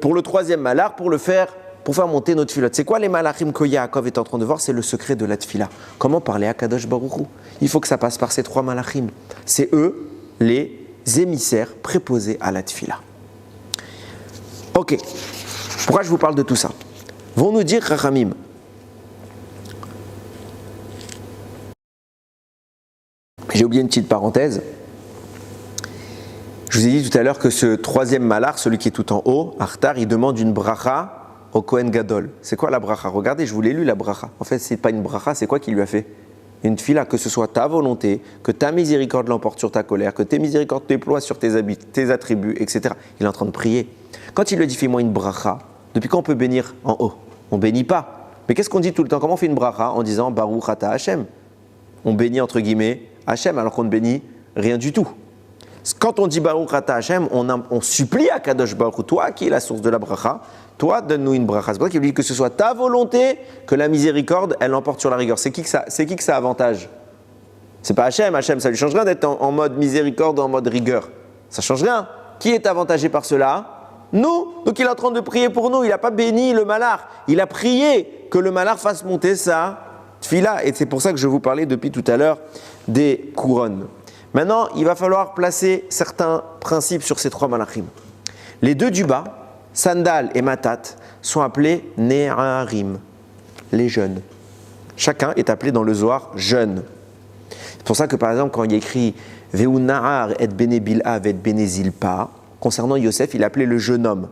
Pour le 3e malach, pour faire monter notre tfilot. C'est quoi les malachim que Yaakov est en train de voir? C'est le secret de la tfila. Comment parler à Kadosh Baruch Hu? Il faut que ça passe par ces 3 malachim. C'est eux les émissaires préposés à la tfila. Ok. Pourquoi je vous parle de tout ça? Vont nous dire Rachamim. J'ai oublié une petite parenthèse. Je vous ai dit tout à l'heure que ce 3e malach, celui qui est tout en haut, Artar, il demande une bracha au Kohen Gadol. C'est quoi la bracha? Regardez, je vous l'ai lu la bracha. En fait, c'est pas une bracha, c'est quoi qu'il lui a fait? Une tfila, que ce soit ta volonté, que ta miséricorde l'emporte sur ta colère, que tes miséricordes déploient sur tes attributs, etc. Il est en train de prier. Quand il lui dit fais-moi une bracha, depuis quand on peut bénir en haut? On bénit pas. Mais qu'est-ce qu'on dit tout le temps? Comment on fait une bracha? En disant Baruch ata Hashem. On bénit entre guillemets Hashem alors qu'on ne bénit rien du tout. Quand on dit Baruch ata Hashem, on supplie à Kadosh Baruch Hu, toi qui es la source de la bracha, toi donne-nous une bracha. C'est pour ça qu'il dit que ce soit ta volonté, que la miséricorde, elle l'emporte sur la rigueur. C'est qui que ça avantage? C'est pas Hashem. Hashem, ça lui change rien d'être en mode miséricorde ou en mode rigueur. Ça change rien. Qui est avantagé par cela? Nous. Donc il est en train de prier pour nous. Il n'a pas béni le malach. Il a prié que le malach fasse monter sa tfila. Et c'est pour ça que je vous parlais depuis tout à l'heure des couronnes. Maintenant, il va falloir placer certains principes sur ces 3 malachim. Les 2 du bas, Sandal et Matat, sont appelés Ne'arim, les jeunes. Chacun est appelé dans le Zohar jeune. C'est pour ça que par exemple, quand il y a écrit Veu Na'ar et Bene Bilha et Bene Zilpa, concernant Yosef, il appelait le jeune homme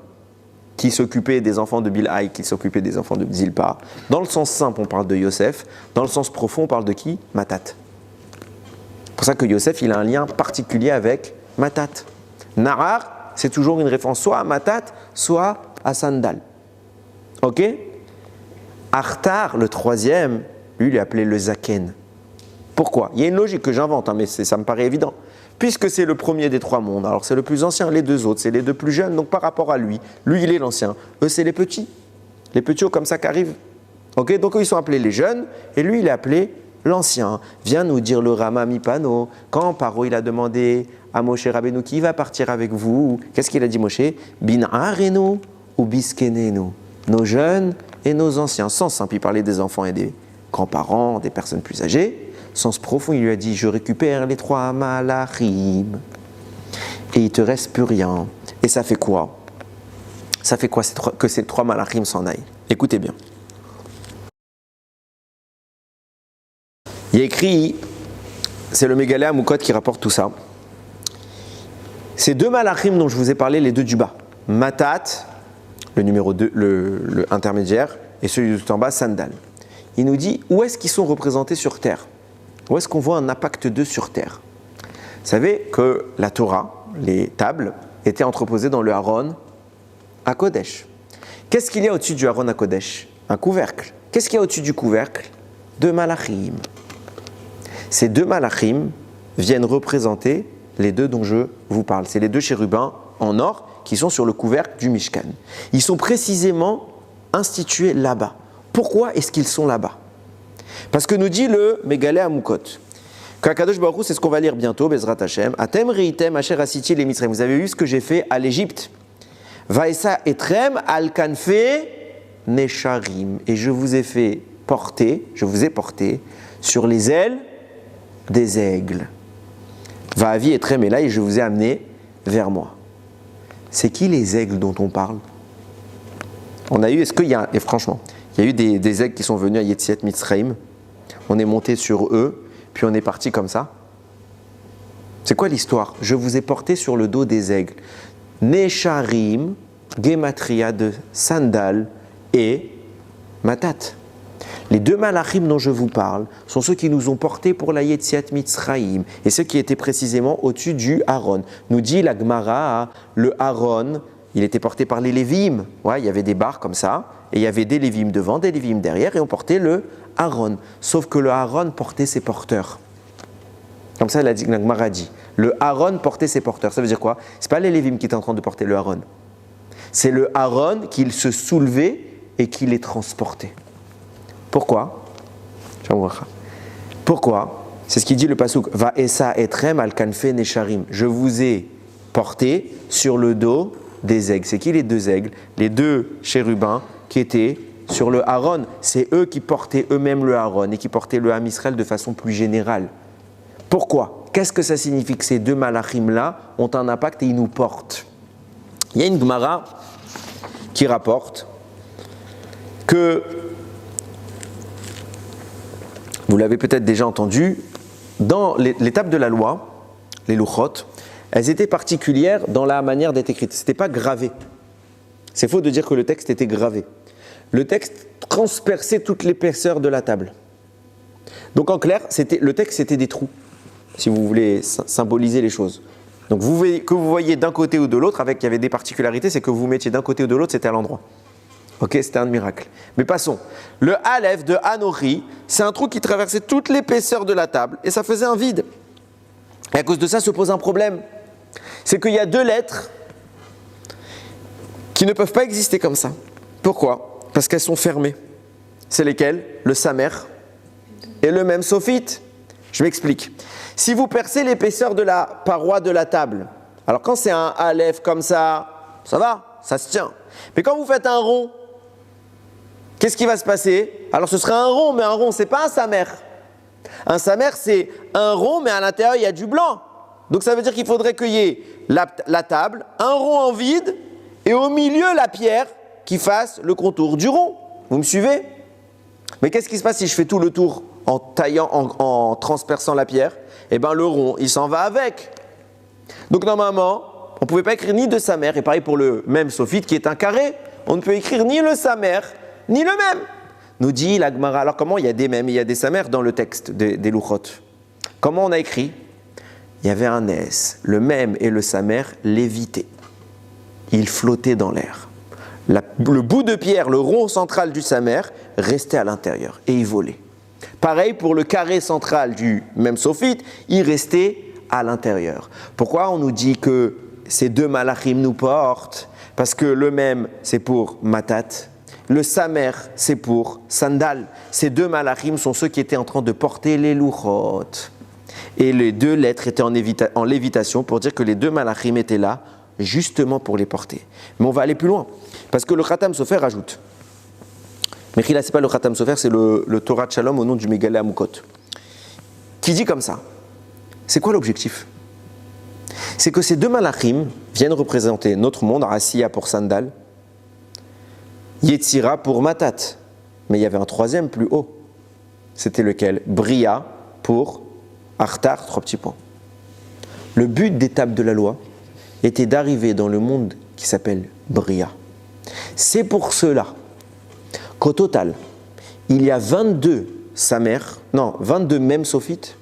qui s'occupait des enfants de Bilha et qui s'occupait des enfants de Zilpa. Dans le sens simple, on parle de Yosef. Dans le sens profond, on parle de qui? Matat. C'est pour ça que Yosef, il a un lien particulier avec Matat. Nahar, c'est toujours une référence soit à Matat, soit à Sandal. Ok? Artar, le 3e, lui, il est appelé le Zaken. Pourquoi? Il y a une logique que j'invente, mais ça me paraît évident. Puisque c'est le premier des 3 mondes, alors c'est le plus ancien, les 2 autres, c'est les 2 plus jeunes, donc par rapport à lui, il est l'ancien. Eux, c'est les petits. Les petits comme ça qui arrivent. Ok? Donc eux, ils sont appelés les jeunes, et lui, il est appelé l'ancien. Vient nous dire le Rama Mipano, quand Paro il a demandé à Moshe Rabbeinu qui va partir avec vous, qu'est-ce qu'il a dit Moshe? Bin Arenu ou Biskenenu, nos jeunes et nos anciens. Sens simple, il parlait des enfants et des grands-parents, des personnes plus âgées. Sens profond, il lui a dit je récupère les 3 malachim et il te reste plus rien. Et ça fait quoi? Ça fait quoi que ces 3 malachim s'en aillent? Écoutez bien. Il y a écrit, c'est le Mégalé Amukot qui rapporte tout ça. Ces 2 malachim dont je vous ai parlé, les 2 du bas, Matat, le numéro 2, le intermédiaire, et celui tout en bas, Sandal. Il nous dit où est-ce qu'ils sont représentés sur terre? Où est-ce qu'on voit un impact d'eux sur terre? Vous savez que la Torah, les tables, étaient entreposées dans le Haron à Kodesh. Qu'est-ce qu'il y a au-dessus du Haron à Kodesh? Un couvercle. Qu'est-ce qu'il y a au-dessus du couvercle? 2 malachim. Ces 2 malachim viennent représenter les 2 dont je vous parle. C'est les 2 chérubins en or qui sont sur le couvercle du Mishkan. Ils sont précisément institués là-bas. Pourquoi est-ce qu'ils sont là-bas? Parce que nous dit le Mégalé Amukot, qu'Akadosh Baruch Hu, c'est ce qu'on va lire bientôt, Bezrat Hashem, Atem reitem asher asiti le Mitzrayim. Vous avez vu ce que j'ai fait à l'Égypte. Vaesa etrem al kanfe nesharim. Et je vous ai porté sur les ailes des aigles. Va'avi etrem et là, et je vous ai amené vers moi. C'est qui les aigles dont on parle? On a eu, est-ce qu'il y a, et franchement, il y a eu des aigles qui sont venus à Yetziat Mitzrayim. On est monté sur eux, puis on est parti comme ça. C'est quoi l'histoire? Je vous ai porté sur le dos des aigles. Nesharim, Gematria de Sandal et Matat. Les 2 malachim dont je vous parle sont ceux qui nous ont portés pour la Yetziat Mitzrayim et ceux qui étaient précisément au-dessus du Haron. Nous dit la Gemara, le Haron, il était porté par les Lévim. Ouais, il y avait des barres comme ça, et il y avait des Lévim devant, des Lévim derrière, et on portait le Aaron. Sauf que le Aaron portait ses porteurs. Comme ça, la Gemara dit. Le Aaron portait ses porteurs. Ça veut dire quoi? Ce n'est pas les Lévim qui étaient en train de porter le Aaron. C'est le Aaron qui se soulevait et qui les transportait. Pourquoi? Pourquoi? C'est ce qu'il dit le pasuk. Va essa etrem al kanfe nesharim. Je vous ai porté sur le dos des aigles. C'est qui les deux aigles? Les deux chérubins qui étaient sur le Aaron. C'est eux qui portaient eux-mêmes le Aaron et qui portaient le Ham Israël de façon plus générale. Pourquoi? Qu'est-ce que ça signifie que ces deux malachim-là ont un impact et ils nous portent? Il y a une Gemara qui rapporte que, vous l'avez peut-être déjà entendu, dans l'étape de la loi, les louchot, elles étaient particulières dans la manière d'être écrites. Ce n'était pas gravé. C'est faux de dire que le texte était gravé. Le texte transperçait toute l'épaisseur de la table. Donc en clair, le texte c'était des trous, si vous voulez symboliser les choses. Donc que vous voyez d'un côté ou de l'autre, il y avait des particularités, c'est que vous mettiez d'un côté ou de l'autre, c'était à l'endroit. Ok, c'était un miracle. Mais passons. Le Aleph de Hanori, c'est un trou qui traversait toute l'épaisseur de la table et ça faisait un vide. Et à cause de ça se pose un problème. C'est qu'il y a deux lettres qui ne peuvent pas exister comme ça. Pourquoi? Parce qu'elles sont fermées. C'est lesquelles? Le Samer et le même Sophite. Je m'explique. Si vous percez l'épaisseur de la paroi de la table, alors quand c'est un Aleph comme ça va, ça se tient. Mais quand vous faites un rond, qu'est-ce qui va se passer? Alors ce sera un rond, mais un rond, c'est pas un Samer. Un Samer, c'est un rond, mais à l'intérieur, il y a du blanc. Donc ça veut dire qu'il faudrait qu'il y ait la table, un rond en vide, et au milieu, la pierre qui fasse le contour du rond. Vous me suivez? Mais qu'est-ce qui se passe si je fais tout le tour en taillant, en transperçant la pierre? Eh bien, le rond, il s'en va avec. Donc normalement, on ne pouvait pas écrire ni de Samer, et pareil pour le même Sophite qui est un carré, on ne peut écrire ni le Samer, ni le même. Nous dit la Gemara, alors comment il y a des mêmes, il y a des Samer dans le texte des Louchot. Comment on a écrit? Il y avait un S, le même et le Samer lévitaient. Ils flottaient dans l'air. Le bout de pierre, le rond central du Samer, restait à l'intérieur et il volait. Pareil pour le carré central du même Sophite, il restait à l'intérieur. Pourquoi on nous dit que ces deux malachim nous portent? Parce que le même, c'est pour Matat, le Samer, c'est pour Sandal. Ces deux malachim sont ceux qui étaient en train de porter les louchot. Et les deux lettres étaient en lévitation pour dire que les deux malachim étaient là justement pour les porter. Mais on va aller plus loin, parce que le Khatam Sofer ajoute. Mais là, ce n'est pas le Khatam Sofer, c'est le Torah de Shalom au nom du Megalé Amukot, qui dit comme ça. C'est quoi l'objectif? C'est que ces deux malachim viennent représenter notre monde, Asiya pour Sandal, Yetzira pour Matat. Mais il y avait un troisième plus haut. C'était lequel? Bria pour Artar, 3 petits points. Le but des tables de la loi était d'arriver dans le monde qui s'appelle Bria. C'est pour cela qu'au total, il y a 22 mêmes sophites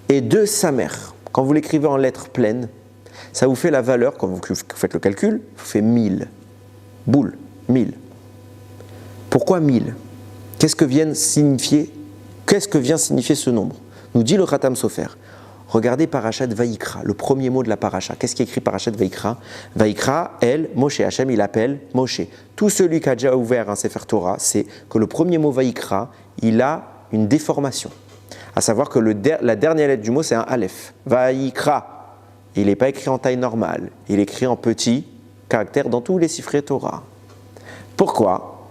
et 2 Samer. Quand vous l'écrivez en lettres pleines, ça vous fait la valeur, quand vous faites le calcul, vous fait 1000. Boule, 1000. Pourquoi 1000? Qu'est-ce que vient signifier ce nombre? Nous dit le Khatam Sofer. Regardez Parashat Vaïkra, le premier mot de la Parasha. Qu'est-ce qui est écrit Parashat Vaïkra? Vaïkra, Moshe, Hachem, il appelle Moshe. Tout celui qui a déjà ouvert un Sefer Torah, c'est que le premier mot Vaïkra, il a une déformation. À savoir que la dernière lettre du mot, c'est un Aleph. Vaïkra. Il n'est pas écrit en taille normale. Il est écrit en petits caractères dans tous les Sifrei Torah. Pourquoi?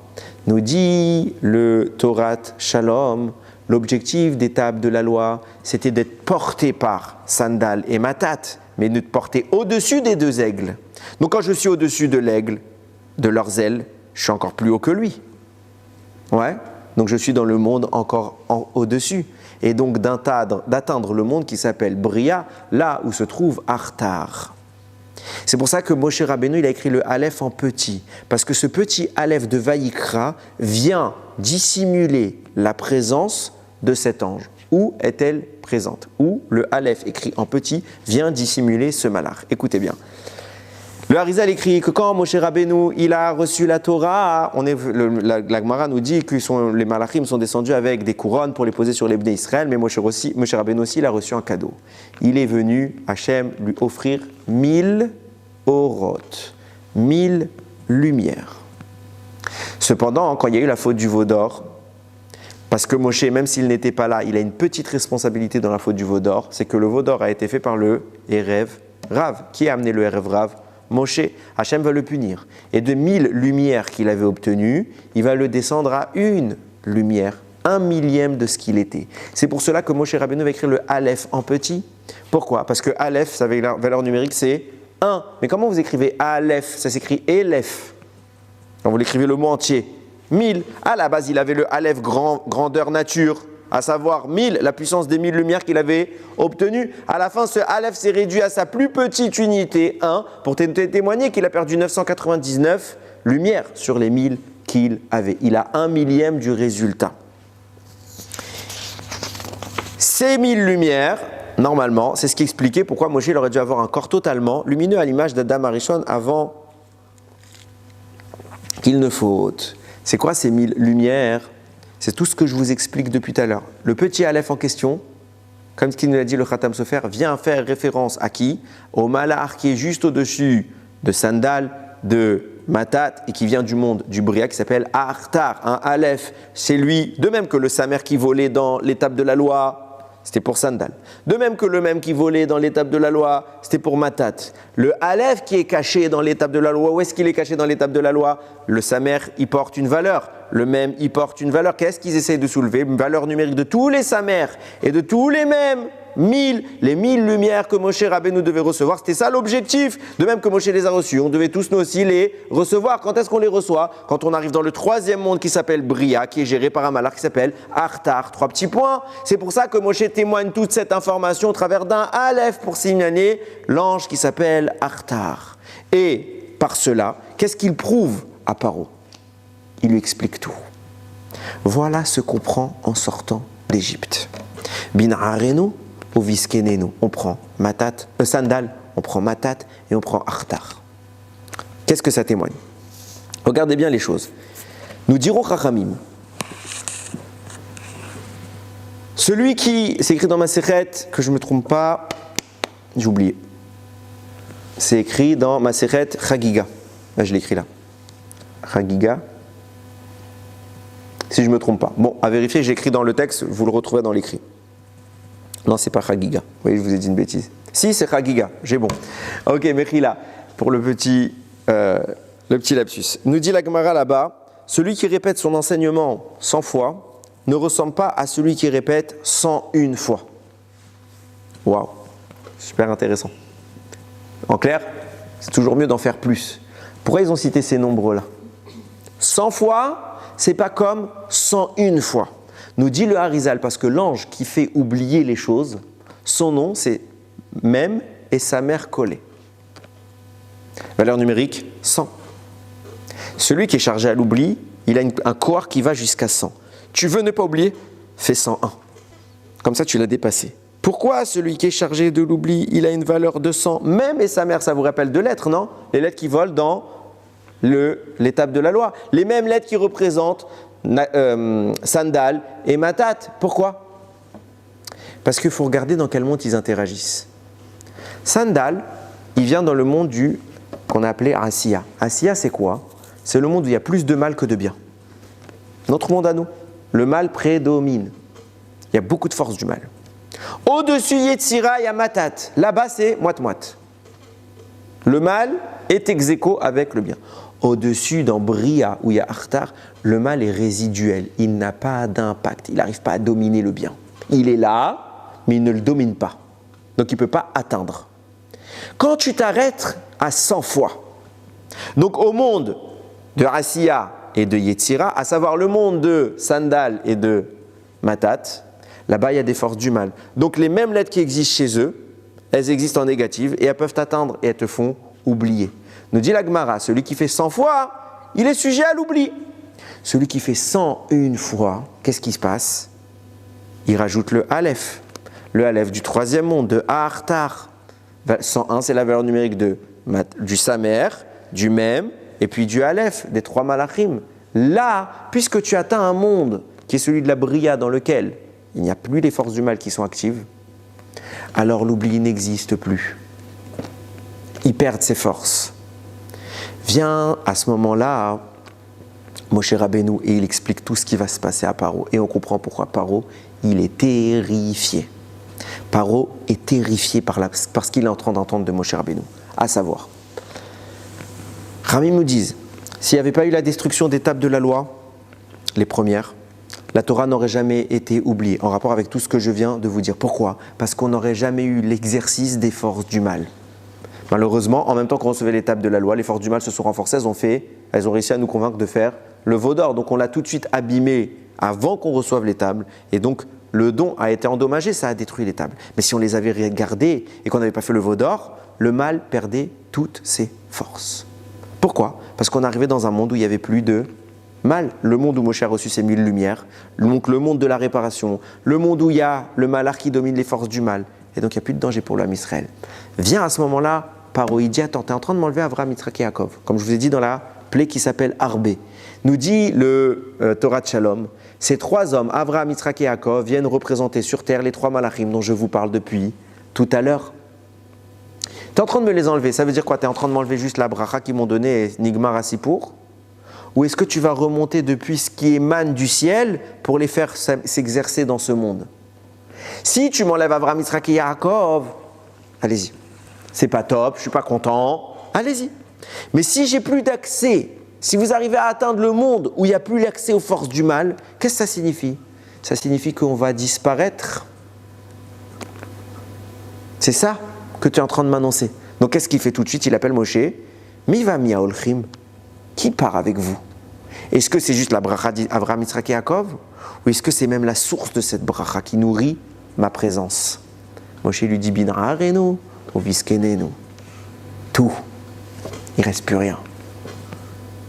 Nous dit le Torah Shalom, l'objectif des tables de la loi, c'était d'être porté par Sandal et Matat, mais de porter au-dessus des 2 aigles. Donc quand je suis au-dessus de l'aigle, de leurs ailes, je suis encore plus haut que lui. Ouais. Donc je suis dans le monde encore au-dessus. Et donc d'atteindre le monde qui s'appelle Bria, là où se trouve Artar. C'est pour ça que Moshe Rabbeinu, il a écrit le Aleph en petit. Parce que ce petit Aleph de Vaïkra vient dissimuler la présence de cet ange. Où est-elle présente? Où le Aleph écrit en petit vient dissimuler ce malach. Écoutez bien. Le Harizal écrit que quand Moshe Rabbeinu il a reçu la Torah, la Gemara nous dit que les Malachim sont descendus avec des couronnes pour les poser sur les Bnei Israël, mais Moshe Rabbeinu aussi il a reçu un cadeau. Il est venu, Hachem, lui offrir 1000 oroth, 1000 lumières. Cependant, quand il y a eu la faute du veau d'or, parce que Moshe, même s'il n'était pas là, il a une petite responsabilité dans la faute du veau d'or, c'est que le veau d'or a été fait par le Erev Rav. Qui a amené le Erev Rav? Moshe. Hachem va le punir. Et de 1000 lumières qu'il avait obtenues, il va le descendre à une lumière, 1/1000 de ce qu'il était. C'est pour cela que Moshe Rabbeinu va écrire le Aleph en petit. Pourquoi? Parce que Aleph, sa valeur numérique, c'est 1. Mais comment vous écrivez Aleph? Ça s'écrit Elef. Quand vous l'écrivez le mot entier. 1000. À la base, il avait le Aleph grandeur nature, à savoir 1000, la puissance des 1000 lumières qu'il avait obtenues. À la fin, ce Aleph s'est réduit à sa plus petite unité, 1, pour témoigner qu'il a perdu 999 lumières sur les 1000 qu'il avait. Il a 1/1000 du résultat. Ces 1000 lumières, normalement, c'est ce qui expliquait pourquoi Moshe aurait dû avoir un corps totalement lumineux à l'image d'Adam Arishon avant qu'il ne faute. C'est quoi ces 1000 lumières? C'est tout ce que je vous explique depuis tout à l'heure. Le petit Aleph en question, comme ce qu'il nous a dit le Khatam Sofer, vient faire référence à qui? Au Malach qui est juste au-dessus de Sandal, de Matat, et qui vient du monde du Bria, qui s'appelle Artar. Un Aleph, c'est lui, de même que le Samer qui volait dans l'étape de la loi, c'était pour Sandal. De même que le même qui volait dans l'étape de la loi, c'était pour Matat. Le Aleph qui est caché dans l'étape de la loi, où est-ce qu'il est caché dans l'étape de la loi? Le Samer, il porte une valeur. Le même, il porte une valeur. Qu'est-ce qu'ils essayent de soulever? Une valeur numérique de tous les Samer et de tous les mêmes. 1000, les 1000 lumières que Moshe Rabbeinu devait recevoir, c'était ça l'objectif. De même que Moshe les a reçus, on devait tous nous aussi les recevoir. Quand est-ce qu'on les reçoit? Quand on arrive dans le troisième monde qui s'appelle Bria, qui est géré par un malach qui s'appelle Artar. 3 petits points. C'est pour ça que Moshe témoigne toute cette information au travers d'un Aleph pour signaler l'ange qui s'appelle Artar. Et par cela, qu'est-ce qu'il prouve à Paro? Il lui explique tout. Voilà ce qu'on prend en sortant d'Égypte. Bin Arenu ou Viskenenu. On prend Sandal, on prend Matat et on prend Artar. Qu'est-ce que ça témoigne? Regardez bien les choses. Nous dirons Chachamim. Celui qui, c'est écrit dans ma Masechet, que je ne me trompe pas, j'ai oublié. C'est écrit dans ma Masechet Chagiga. Là, je l'ai écrit là. Chagiga. Si je ne me trompe pas. Bon, à vérifier, j'ai écrit dans le texte, vous le retrouvez dans l'écrit. Non, c'est pas Chagiga. Oui, je vous ai dit une bêtise. Si, c'est Chagiga, j'ai bon. Ok, Mechila, pour le petit lapsus. Nous dit la Gemara là-bas, celui qui répète son enseignement 100 fois ne ressemble pas à celui qui répète 101 fois. Waouh, super intéressant. En clair, c'est toujours mieux d'en faire plus. Pourquoi ils ont cité ces nombres-là? 100 fois, c'est pas comme 101 fois. Nous dit le Harizal, parce que l'ange qui fait oublier les choses, son nom c'est Mem et sa mère collée. Valeur numérique 100. Celui qui est chargé à l'oubli, il a un kohar qui va jusqu'à 100. Tu veux ne pas oublier? Fais 101. Comme ça tu l'as dépassé. Pourquoi celui qui est chargé de l'oubli, il a une valeur de 100? Mem et sa mère, ça vous rappelle 2 lettres, non? Les lettres qui volent dans l'étape de la loi. Les mêmes lettres qui représentent Sandal et Matat. Pourquoi? Parce qu'il faut regarder dans quel monde ils interagissent. Sandal, il vient dans le monde qu'on a appelé Asiya. Asiya, c'est quoi? C'est le monde où il y a plus de mal que de bien. Notre monde à nous. Le mal prédomine. Il y a beaucoup de force du mal. Au-dessus Yetzira, il y a Matat. Là-bas, c'est moite-moite. Le mal est ex aequo avec le bien. Au-dessus, dans Bria, où il y a Artar, le mal est résiduel. Il n'a pas d'impact. Il n'arrive pas à dominer le bien. Il est là, mais il ne le domine pas. Donc, il ne peut pas atteindre. Quand tu t'arrêtes à 100 fois, donc au monde de Asiya et de Yetzira, à savoir le monde de Sandal et de Matat, là-bas, il y a des forces du mal. Donc, les mêmes lettres qui existent chez eux, elles existent en négative et elles peuvent t'atteindre et elles te font oublier. Nous dit la Gemara, celui qui fait 100 fois, il est sujet à l'oubli. Celui qui fait 101 fois, qu'est-ce qui se passe? Il rajoute le Aleph du troisième monde, de Artar. 101, c'est la valeur numérique de du Samer, du Mem, et puis du Aleph, des 3 Malachim. Là, puisque tu atteins un monde qui est celui de la Bria dans lequel il n'y a plus les forces du mal qui sont actives, alors l'oubli n'existe plus. Ils perdent ses forces. Vient à ce moment-là Moshe Rabbeinu et il explique tout ce qui va se passer à Paro. Et on comprend pourquoi Paro, il est terrifié. Paro est terrifié par ce qu'il est en train d'entendre de Moshe Rabbeinu. À savoir, Ramim nous disent, s'il n'y avait pas eu la destruction des tables de la loi, les premières, la Torah n'aurait jamais été oubliée, en rapport avec tout ce que je viens de vous dire. Pourquoi ? Parce qu'on n'aurait jamais eu l'exercice des forces du mal. Malheureusement, en même temps qu'on recevait les tables de la loi, les forces du mal se sont renforcées, elles ont réussi à nous convaincre de faire le veau d'or. Donc on l'a tout de suite abîmé avant qu'on reçoive les tables. Et donc le don a été endommagé, ça a détruit les tables. Mais si on les avait gardées et qu'on n'avait pas fait le veau d'or, le mal perdait toutes ses forces. Pourquoi ? Parce qu'on arrivait dans un monde où il n'y avait plus de mal. Le monde où Moshe a reçu ses 1000 lumières, donc le monde de la réparation, le monde où il y a le malheur qui domine les forces du mal. Et donc il n'y a plus de danger pour l'homme Israël. Vient à ce moment-là, Paro, il dit, attends, tu es en train de m'enlever Avraham, Yitzhak et Yaakov. Comme je vous ai dit dans la plaie qui s'appelle Arbé. Nous dit le Torah de Shalom, ces 3 hommes, Avraham, Yitzhak et Yaakov, viennent représenter sur terre les 3 malachim dont je vous parle depuis tout à l'heure. Tu es en train de me les enlever, ça veut dire quoi ? Tu es en train de m'enlever juste la bracha qu'ils m'ont donnée et Nigmar Asipour ? Ou est-ce que tu vas remonter depuis ce qui émane du ciel pour les faire s'exercer dans ce monde ? Si tu m'enlèves Avraham, Yitzhak et Yaakov, allez-y. C'est pas top, je suis pas content, allez-y. Mais si j'ai plus d'accès, si vous arrivez à atteindre le monde où il n'y a plus l'accès aux forces du mal, qu'est-ce que ça signifie ? Ça signifie qu'on va disparaître. C'est ça que tu es en train de m'annoncer. Donc qu'est-ce qu'il fait tout de suite ? Il appelle Moshe, Miva Mia Olchim, qui part avec vous ? Est-ce que c'est juste la bracha d'Avraham, Yitzhak et Yaakov ? Ou est-ce que c'est même la source de cette bracha qui nourrit ma présence ? Moshe lui dit, Binra Arenu, Oviskenenu. Tout. Il ne reste plus rien.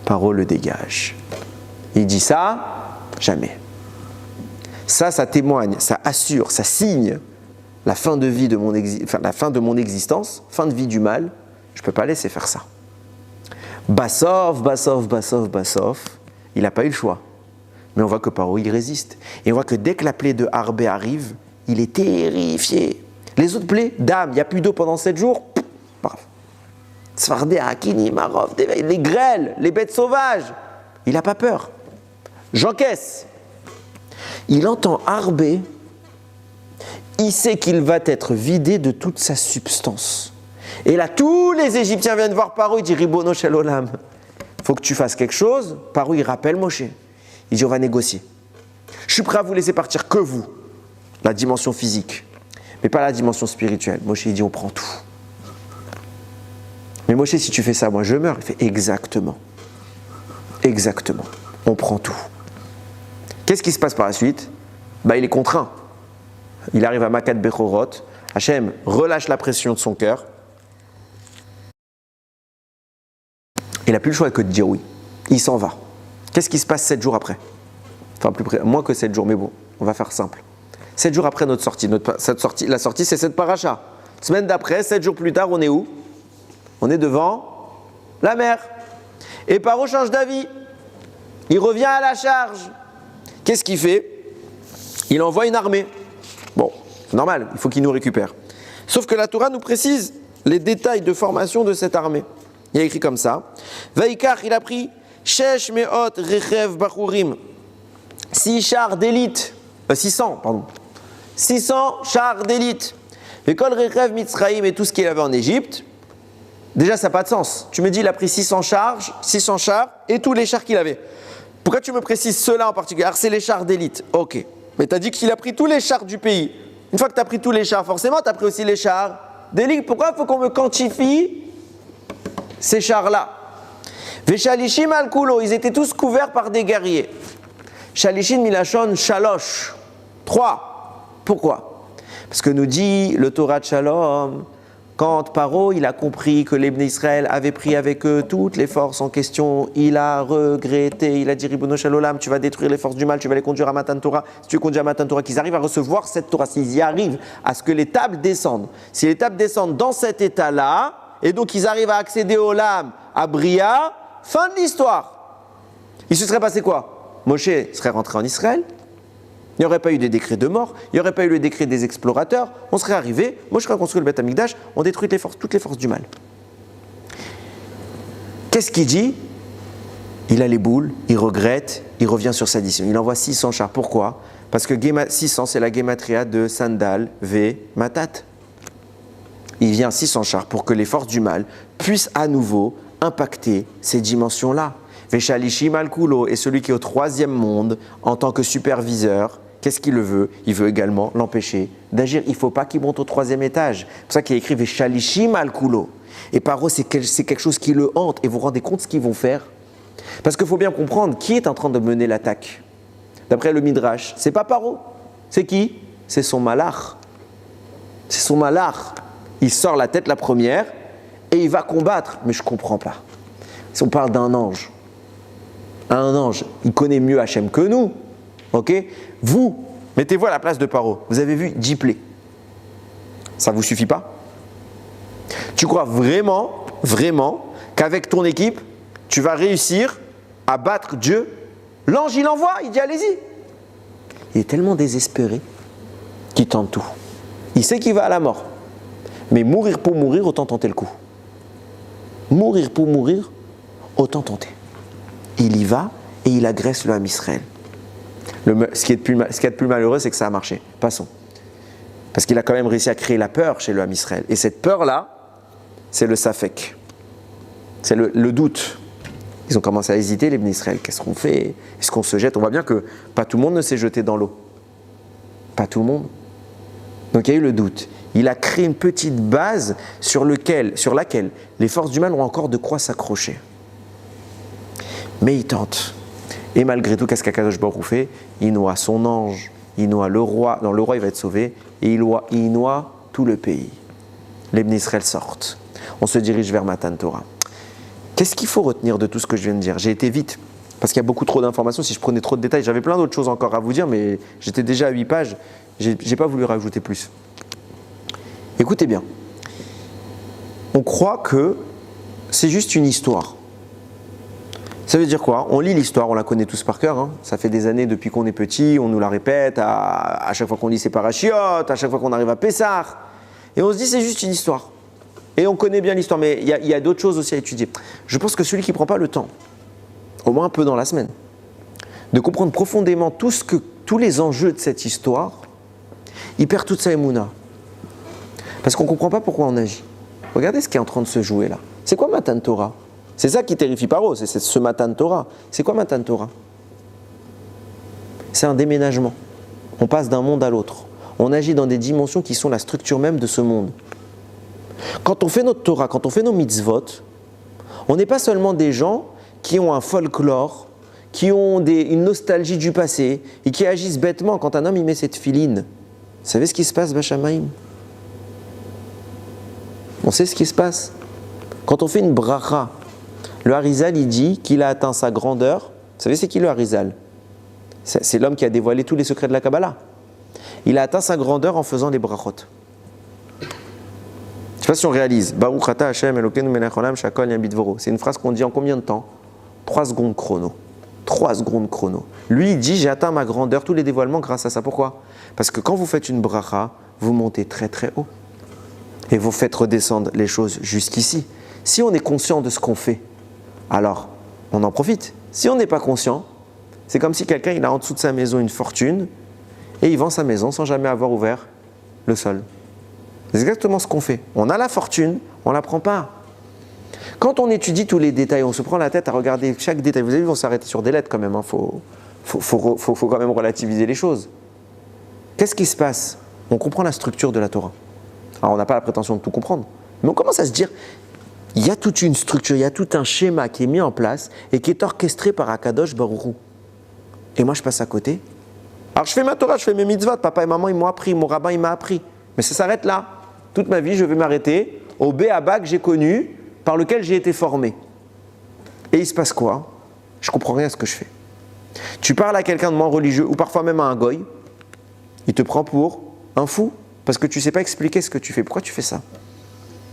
Paro le dégage. Il dit ça, jamais. Ça témoigne, ça assure, ça signe la fin de vie de la fin de mon existence, fin de vie du mal. Je ne peux pas laisser faire ça. Bassov, il n'a pas eu le choix. Mais on voit que Paro, il résiste. Et on voit que dès que la plaie de Arbé arrive, il est terrifié. Les autres plaies, dame, il n'y a plus d'eau pendant 7 jours, bravo. Sfardé, Akini, Marov, les grêles, les bêtes sauvages. Il n'a pas peur. J'encaisse. Il entend Arbé, il sait qu'il va être vidé de toute sa substance. Et là, tous les Égyptiens viennent voir Paro, il dit Ribono Shel Olam, il faut que tu fasses quelque chose. Paro, il rappelle Moshe. Il dit on va négocier. Je suis prêt à vous laisser partir que vous, la dimension physique, mais pas la dimension spirituelle. Moshe, il dit on prend tout. Mais Moshe, si tu fais ça, moi je meurs. Il fait exactement. Exactement. On prend tout. Qu'est-ce qui se passe par la suite ? Il est contraint. Il arrive à Makat Bechorot. Hachem relâche la pression de son cœur. Il n'a plus le choix que de dire oui. Il s'en va. Qu'est-ce qui se passe 7 jours après ? Enfin, moins que 7 jours, mais bon, on va faire simple. 7 jours après notre sortie. La sortie, c'est cette paracha. Semaine d'après, 7 jours plus tard, on est où ? On est devant la mer. Et Paro change d'avis. Il revient à la charge. Qu'est-ce qu'il fait ? Il envoie une armée. Bon, c'est normal, il faut qu'il nous récupère. Sauf que la Torah nous précise les détails de formation de cette armée. Il y a écrit comme ça. Vaikach, il a pris Shesh Meot Rechev Bachurim. 6 chars d'élite. 600 chars d'élite. Et Kol Rechev Mitzraïm et tout ce qu'il avait en Égypte. Déjà, ça n'a pas de sens. Tu me dis, il a pris 600 chars et tous les chars qu'il avait. Pourquoi tu me précises ceux-là en particulier ? Alors, c'est les chars d'élite. Ok. Mais tu as dit qu'il a pris tous les chars du pays. Une fois que tu as pris tous les chars, forcément, tu as pris aussi les chars d'élite. Pourquoi il faut qu'on me quantifie ces chars-là ? Veshalishim al-Kulo, ils étaient tous couverts par des guerriers. Shalishin milachon shalosh. 3. Pourquoi ? Parce que nous dit le Torah de Shalom, quand Paro il a compris que les Bnei Israël avaient pris avec eux toutes les forces en question, il a regretté, il a dit Ribono Shel Olam, tu vas détruire les forces du mal, tu vas les conduire à Matan Torah. Si tu conduis à Matan Torah, qu'ils arrivent à recevoir cette Torah, s'ils y arrivent à ce que les tables descendent. Si les tables descendent dans cet état-là, et donc ils arrivent à accéder au Olam, à Bria, fin de l'histoire. Il se serait passé quoi? Moshe serait rentré en Israël, il n'y aurait pas eu des décrets de mort, il n'y aurait pas eu le décret des explorateurs, on serait arrivé, Moshe aurait construit le Beth Amikdash, on détruit toutes les forces du mal. Qu'est-ce qu'il dit? Il a les boules, il regrette, il revient sur sa décision. Il envoie 600 chars. Pourquoi? Parce que 600, c'est la gématria de Sandal, V, Matat. Il vient 600 chars pour que les forces du mal puissent à nouveau impacter ces dimensions-là. Veshalishi Malkulo est celui qui est au 3e monde en tant que superviseur. Qu'est-ce qu'il le veut? Il veut également l'empêcher d'agir. Il ne faut pas qu'il monte au 3e étage. C'est pour ça qu'il a écrit Veshalishi Malkulo. Et Paro, c'est quelque chose qui le hante. Et vous vous rendez compte ce qu'ils vont faire? Parce qu'il faut bien comprendre qui est en train de mener l'attaque. D'après le Midrash, c'est pas Paro. C'est qui? C'est son malach. C'est son malach. Il sort la tête la première et il va combattre. Mais je ne comprends pas. Si on parle d'un ange, il connaît mieux Hachem que nous. Ok? Vous, mettez-vous à la place de Paro. Vous avez vu 10 plaies. Ça ne vous suffit pas? Tu crois vraiment qu'avec ton équipe, tu vas réussir à battre Dieu? L'ange, il envoie, il dit allez-y. Il est tellement désespéré qu'il tente tout. Il sait qu'il va à la mort. Mais mourir pour mourir, autant tenter le coup. Mourir pour mourir, autant tenter. Il y va et il agresse le Ham Israël. Ce qui est de plus malheureux, c'est que ça a marché. Passons. Parce qu'il a quand même réussi à créer la peur chez le Ham Israël. Et cette peur-là, c'est le safek. C'est le doute. Ils ont commencé à hésiter, les Bnei Israël. Qu'est-ce qu'on fait? Est-ce qu'on se jette? On voit bien que pas tout le monde ne s'est jeté dans l'eau. Pas tout le monde. Donc il y a eu le doute. Il a créé une petite base sur laquelle les forces du mal ont encore de quoi s'accrocher. Mais il tente. Et malgré tout, qu'est-ce qu'Akadosh Baruch Hu fait? Il noie son ange, il noie le roi. Non, le roi il va être sauvé. Et il noie tout le pays. Les Bnei Israël sortent. On se dirige vers Matan Torah. Qu'est-ce qu'il faut retenir de tout ce que je viens de dire? J'ai été vite, parce qu'il y a beaucoup trop d'informations. Si je prenais trop de détails, j'avais plein d'autres choses encore à vous dire, mais j'étais déjà à 8 pages. J'ai pas voulu rajouter plus. Écoutez bien. On croit que c'est juste une histoire. Ça veut dire quoi? On lit l'histoire, on la connaît tous par cœur. Ça fait des années depuis qu'on est petit, on nous la répète à chaque fois qu'on lit ses parachiotes, à chaque fois qu'on arrive à Pessah. Et on se dit c'est juste une histoire. Et on connaît bien l'histoire, mais il y a d'autres choses aussi à étudier. Je pense que celui qui ne prend pas le temps, au moins un peu dans la semaine, de comprendre profondément tous les enjeux de cette histoire, il perd toute sa émouna. Parce qu'on ne comprend pas pourquoi on agit. Regardez ce qui est en train de se jouer là. C'est quoi Matan Torah? C'est ça qui terrifie Paro, c'est ce Matan Torah. C'est quoi Matan Torah? C'est un déménagement. On passe d'un monde à l'autre. On agit dans des dimensions qui sont la structure même de ce monde. Quand on fait notre Torah, quand on fait nos mitzvot, on n'est pas seulement des gens qui ont un folklore, qui ont une nostalgie du passé et qui agissent bêtement quand un homme y met cette filine. Vous savez ce qui se passe, Bachamaïm? On sait ce qui se passe. Quand on fait une bracha, le Harizal, il dit qu'il a atteint sa grandeur. Vous savez c'est qui le Harizal? C'est l'homme qui a dévoilé tous les secrets de la Kabbalah. Il a atteint sa grandeur en faisant les brachot. Je ne sais pas si on réalise. Baruch ata Hashem Elokeinu melech haolam shakol nהיה bidvoro. C'est une phrase qu'on dit en combien de temps? 3 secondes chrono. 3 secondes chrono. Lui, il dit j'ai atteint ma grandeur, tous les dévoilements grâce à ça. Pourquoi? Parce que quand vous faites une bracha, vous montez très très haut. Et vous faites redescendre les choses jusqu'ici. Si on est conscient de ce qu'on fait, alors on en profite. Si on n'est pas conscient, c'est comme si quelqu'un il a en dessous de sa maison une fortune et il vend sa maison sans jamais avoir ouvert le sol. C'est exactement ce qu'on fait. On a la fortune, on ne la prend pas. Quand on étudie tous les détails, on se prend la tête à regarder chaque détail. Vous avez vu, on s'arrête sur des lettres quand même. Faut quand même relativiser les choses. Qu'est-ce qui se passe? On comprend la structure de la Torah. Alors on n'a pas la prétention de tout comprendre. Mais on commence à se dire, il y a toute une structure, il y a tout un schéma qui est mis en place et qui est orchestré par Akadosh Baruch Hu. Et moi je passe à côté. Alors je fais ma Torah, je fais mes mitzvot. Papa et maman ils m'ont appris, mon rabbin il m'a appris. Mais ça s'arrête là. Toute ma vie, je vais m'arrêter au B.A.B.A. que j'ai connu, par lequel j'ai été formé. Et il se passe quoi? Je ne comprends rien à ce que je fais. Tu parles à quelqu'un de moins religieux, ou parfois même à un goy, il te prend pour un fou, parce que tu ne sais pas expliquer ce que tu fais. Pourquoi tu fais ça?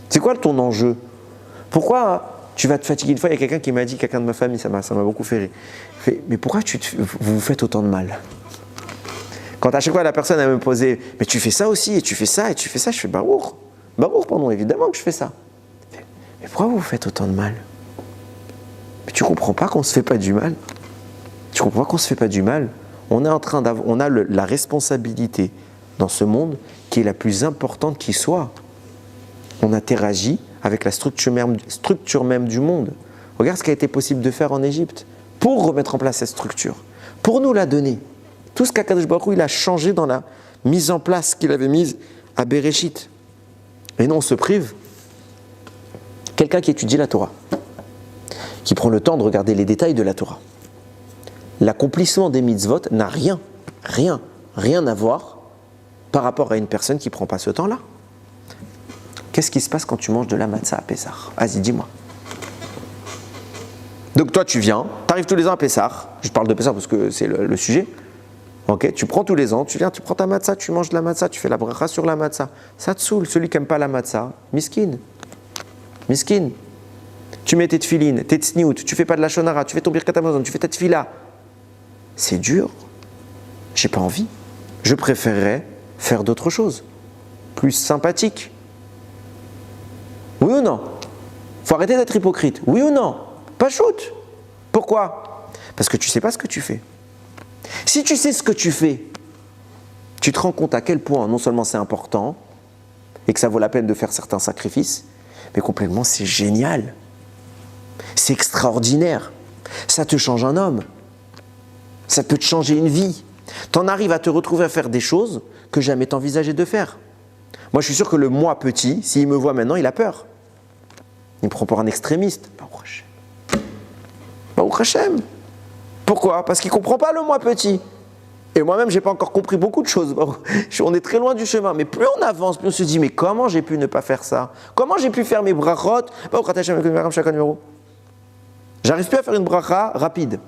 C'est quoi ton enjeu? Pourquoi tu vas te fatiguer? Une fois, il y a quelqu'un qui m'a dit, quelqu'un de ma famille, ça m'a beaucoup fait rire. Mais pourquoi vous vous faites autant de mal? Quand à chaque fois la personne elle me posait, mais tu fais ça aussi, et tu fais ça, et tu fais ça, je fais Barour, pardon, évidemment que je fais ça. Mais pourquoi vous vous faites autant de mal? Mais tu comprends pas qu'on se fait pas du mal? Tu comprends pas qu'on se fait pas du mal? On est en train on a la responsabilité dans ce monde qui est la plus importante qui soit. On interagit avec la structure même du monde. Regarde ce qui a été possible de faire en Égypte pour remettre en place cette structure, pour nous la donner. Tout ce qu'Akadosh Baruch Hu, il a changé dans la mise en place qu'il avait mise à Bereshit. Et non, on se prive. Quelqu'un qui étudie la Torah, qui prend le temps de regarder les détails de la Torah. L'accomplissement des mitzvot n'a rien à voir par rapport à une personne qui ne prend pas ce temps-là. Qu'est-ce qui se passe quand tu manges de la matzah à Pessah? Vas-y, dis-moi. Donc toi, tu viens, tu arrives tous les ans à Pessah. Je parle de Pessah parce que c'est le sujet. Ok, tu prends tous les ans, tu viens, tu prends ta matzah, tu manges de la matzah, tu fais la bracha sur la matzah. Ça te saoule, celui qui n'aime pas la matzah, miskin. Tu mets tes tefilines, tes tsniout, tu fais pas de la shonara, tu fais ton birkat hamazon, tu fais ta tefila. C'est dur. J'ai pas envie. Je préférerais faire d'autres choses, plus sympathiques. Oui ou non? Faut arrêter d'être hypocrite. Oui ou non? Pas shoot. Pourquoi? Parce que tu sais pas ce que tu fais. Si tu sais ce que tu fais, tu te rends compte à quel point non seulement c'est important et que ça vaut la peine de faire certains sacrifices, mais complètement c'est génial. C'est extraordinaire. Ça te change un homme. Ça peut te changer une vie. T'en arrives à te retrouver à faire des choses que jamais t'envisageais de faire. Moi, je suis sûr que le moi petit, s'il me voit maintenant, il a peur. Il me prend pour un extrémiste. Baruch Hashem. Pourquoi? Parce qu'il ne comprend pas le moi petit. Et moi-même, je n'ai pas encore compris beaucoup de choses. On est très loin du chemin. Mais plus on avance, plus on se dit, mais comment j'ai pu ne pas faire ça? Comment j'ai pu faire mes brachot? J'arrive plus à faire une bracha rapide,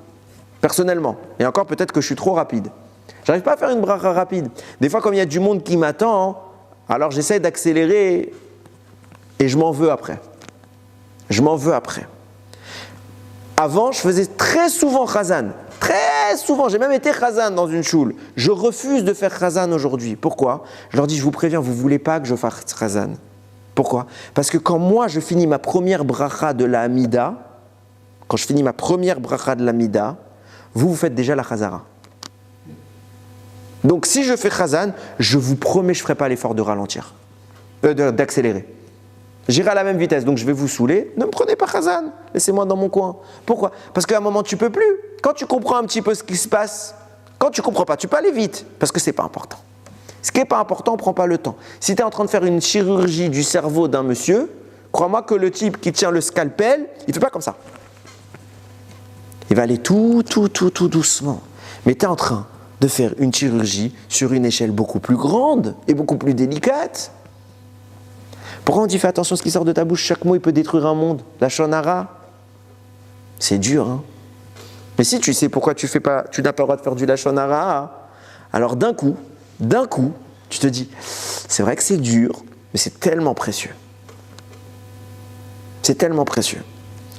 personnellement. Et encore, peut-être que je suis trop rapide. J'arrive pas à faire une bracha rapide. Des fois, comme il y a du monde qui m'attend, alors j'essaie d'accélérer et je m'en veux après. Avant, je faisais très souvent chazan. Très souvent, j'ai même été chazan dans une choule. Je refuse de faire chazan aujourd'hui. Pourquoi? Je leur dis, je vous préviens, vous ne voulez pas que je fasse chazan. Pourquoi? Parce que quand moi, je finis ma première bracha de la Hamida, vous faites déjà la chazara. Donc si je fais chazan, je vous promets, je ne ferai pas l'effort de ralentir, d'accélérer. J'irai à la même vitesse, donc je vais vous saouler. Ne me prenez pas chazan, laissez-moi dans mon coin. Pourquoi? Parce qu'à un moment, tu ne peux plus. Quand tu comprends un petit peu ce qui se passe, quand tu ne comprends pas, tu peux aller vite, parce que ce n'est pas important. Ce qui n'est pas important, on ne prend pas le temps. Si tu es en train de faire une chirurgie du cerveau d'un monsieur, crois-moi que le type qui tient le scalpel, il ne fait pas comme ça. Il va aller tout doucement. Mais tu es en train de faire une chirurgie sur une échelle beaucoup plus grande et beaucoup plus délicate. Pourquoi on dit fais attention à ce qui sort de ta bouche? Chaque mot, il peut détruire un monde. La shonara, c'est dur, hein. Mais si tu sais pourquoi tu n'as pas le droit de faire du lashon hara, alors d'un coup, tu te dis, c'est vrai que c'est dur, mais c'est tellement précieux. C'est tellement précieux.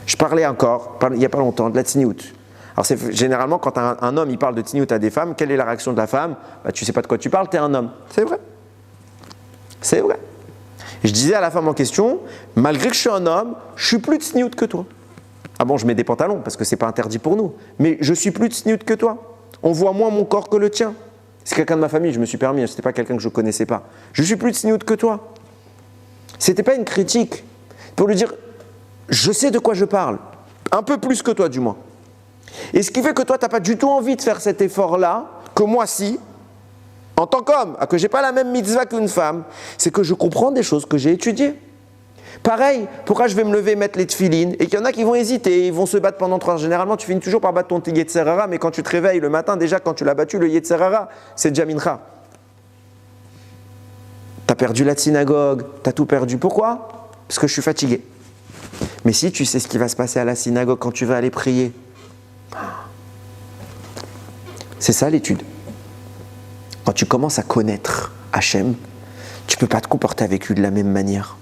Je parlais encore, il n'y a pas longtemps, de la tsniout. Alors généralement, quand un homme il parle de tsniout à des femmes, quelle est la réaction de la femme? Tu ne sais pas de quoi tu parles, tu es un homme. C'est vrai. C'est vrai. Je disais à la femme en question, malgré que je suis un homme, je suis plus de tsniout que toi. Ah bon, je mets des pantalons parce que c'est pas interdit pour nous, mais je suis plus de tsniout que toi. On voit moins mon corps que le tien. C'est quelqu'un de ma famille, je me suis permis, c'était pas quelqu'un que je connaissais pas. Je suis plus de tsniout que toi. C'était pas une critique pour lui dire, je sais de quoi je parle, un peu plus que toi du moins. Et ce qui fait que toi, tu n'as pas du tout envie de faire cet effort-là, que moi si, en tant qu'homme, que je n'ai pas la même mitzvah qu'une femme, c'est que je comprends des choses que j'ai étudiées. Pareil, pourquoi je vais me lever, mettre les tefilines, et qu'il y en a qui vont hésiter, ils vont se battre pendant 3 heures. Généralement, tu finis toujours par battre ton yetzer hara, mais quand tu te réveilles le matin, déjà quand tu l'as battu, le yetzer hara, c'est déjà mincha. Tu as perdu la synagogue, tu as tout perdu. Pourquoi? Parce que je suis fatigué. Mais si tu sais ce qui va se passer à la synagogue quand tu vas aller prier, c'est ça l'étude. Quand tu commences à connaître Hachem, tu ne peux pas te comporter avec lui de la même manière.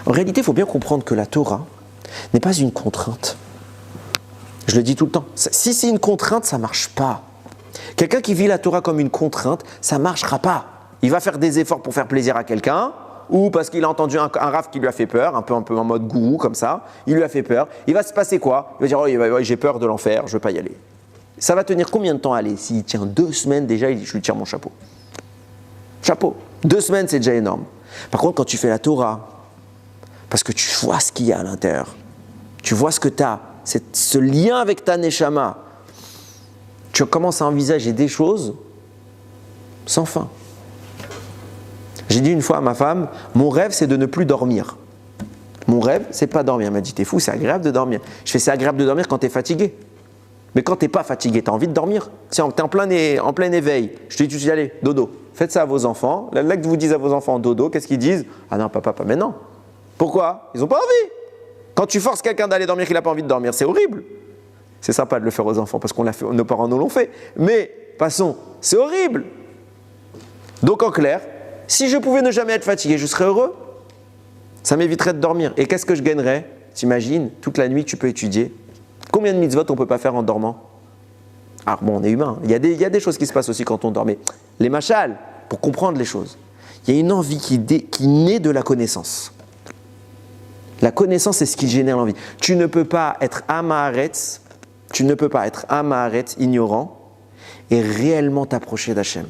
En réalité, il faut bien comprendre que la Torah, n'est pas une contrainte. Je le dis tout le temps. Si c'est une contrainte, ça ne marche pas. Quelqu'un qui vit la Torah comme une contrainte, ça ne marchera pas. Il va faire des efforts pour faire plaisir à quelqu'un, ou parce qu'il a entendu un raf qui lui a fait peur, un peu en mode gourou comme ça, il lui a fait peur. Il va se passer quoi? Il va dire oh, j'ai peur de l'enfer, je ne veux pas y aller. Ça va tenir combien de temps à aller? S'il tient 2 semaines déjà, je lui tire mon chapeau. Chapeau. 2 semaines, c'est déjà énorme. Par contre, quand tu fais la Torah, parce que tu vois ce qu'il y a à l'intérieur, tu vois ce que tu as, ce lien avec ta neshama, tu commences à envisager des choses sans fin. J'ai dit une fois à ma femme, mon rêve c'est de ne plus dormir. Mon rêve c'est pas dormir. Elle m'a dit t'es fou, c'est agréable de dormir. Je fais c'est agréable de dormir quand t'es fatigué. Mais quand t'es pas fatigué, t'as envie de dormir. Si t'es en plein éveil, je te dis tu dis allez, dodo. Faites ça à vos enfants. Là que vous dites à vos enfants dodo, qu'est-ce qu'ils disent? Ah non papa, pas maintenant. Pourquoi? Ils n'ont pas envie. Quand tu forces quelqu'un d'aller dormir qu'il n'a pas envie de dormir, c'est horrible. C'est sympa de le faire aux enfants parce qu'on l'a fait, nos parents nous l'ont fait. Mais passons, c'est horrible. Donc en clair, si je pouvais ne jamais être fatigué, je serais heureux. Ça m'éviterait de dormir. Et qu'est-ce que je gagnerais? T'imagines, toute la nuit tu peux étudier. Combien de mitzvot on ne peut pas faire en dormant? Alors bon, on est humain. Il y a des choses qui se passent aussi quand on dort. Mais les machals, pour comprendre les choses, il y a une envie qui naît de la connaissance. La connaissance, c'est ce qui génère l'envie. Tu ne peux pas être amaharetz, ignorant, et réellement t'approcher d'Hachem.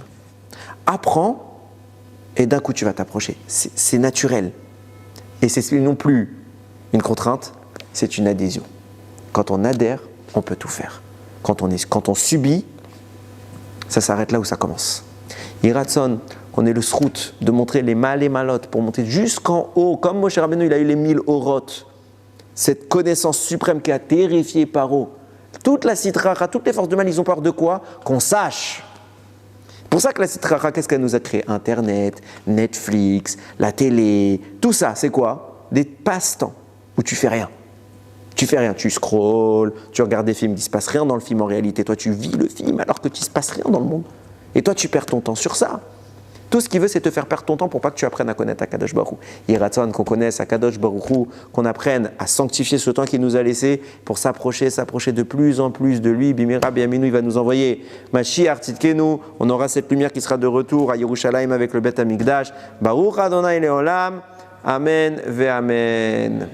Apprends, et d'un coup tu vas t'approcher. C'est naturel. Et c'est non plus une contrainte, c'est une adhésion. Quand on adhère, on peut tout faire. Quand on subit, ça s'arrête là où ça commence. Iratson, on est le srout de montrer les mal et malotes pour monter jusqu'en haut, comme Moshe Rabbeinu, il a eu les 1000 orotes. Cette connaissance suprême qui a terrifié Paro. Toute la sitrara, toutes les forces de mal, ils ont peur de quoi? Qu'on sache. C'est pour ça que la sitrara, qu'est-ce qu'elle nous a créé? Internet, Netflix, la télé, tout ça, c'est quoi? Des passe-temps où tu fais rien. Tu fais rien, tu scrolles, tu regardes des films, il ne se passe rien dans le film en réalité. Toi, tu vis le film alors que tu ne se passe rien dans le monde. Et toi, tu perds ton temps sur ça. Tout ce qu'il veut, c'est te faire perdre ton temps pour pas que tu apprennes à connaître Akadosh Baruch Hu. Yiratzon, qu'on connaisse Akadosh Baruch Hu, qu'on apprenne à sanctifier ce temps qu'il nous a laissé pour s'approcher de plus en plus de lui. Bimira Biaminu, il va nous envoyer Mashiach Tzidkenu. On aura cette lumière qui sera de retour à Yerushalayim avec le Bet Hamikdash. Baruch Adonai Leolam. Amen ve Amen.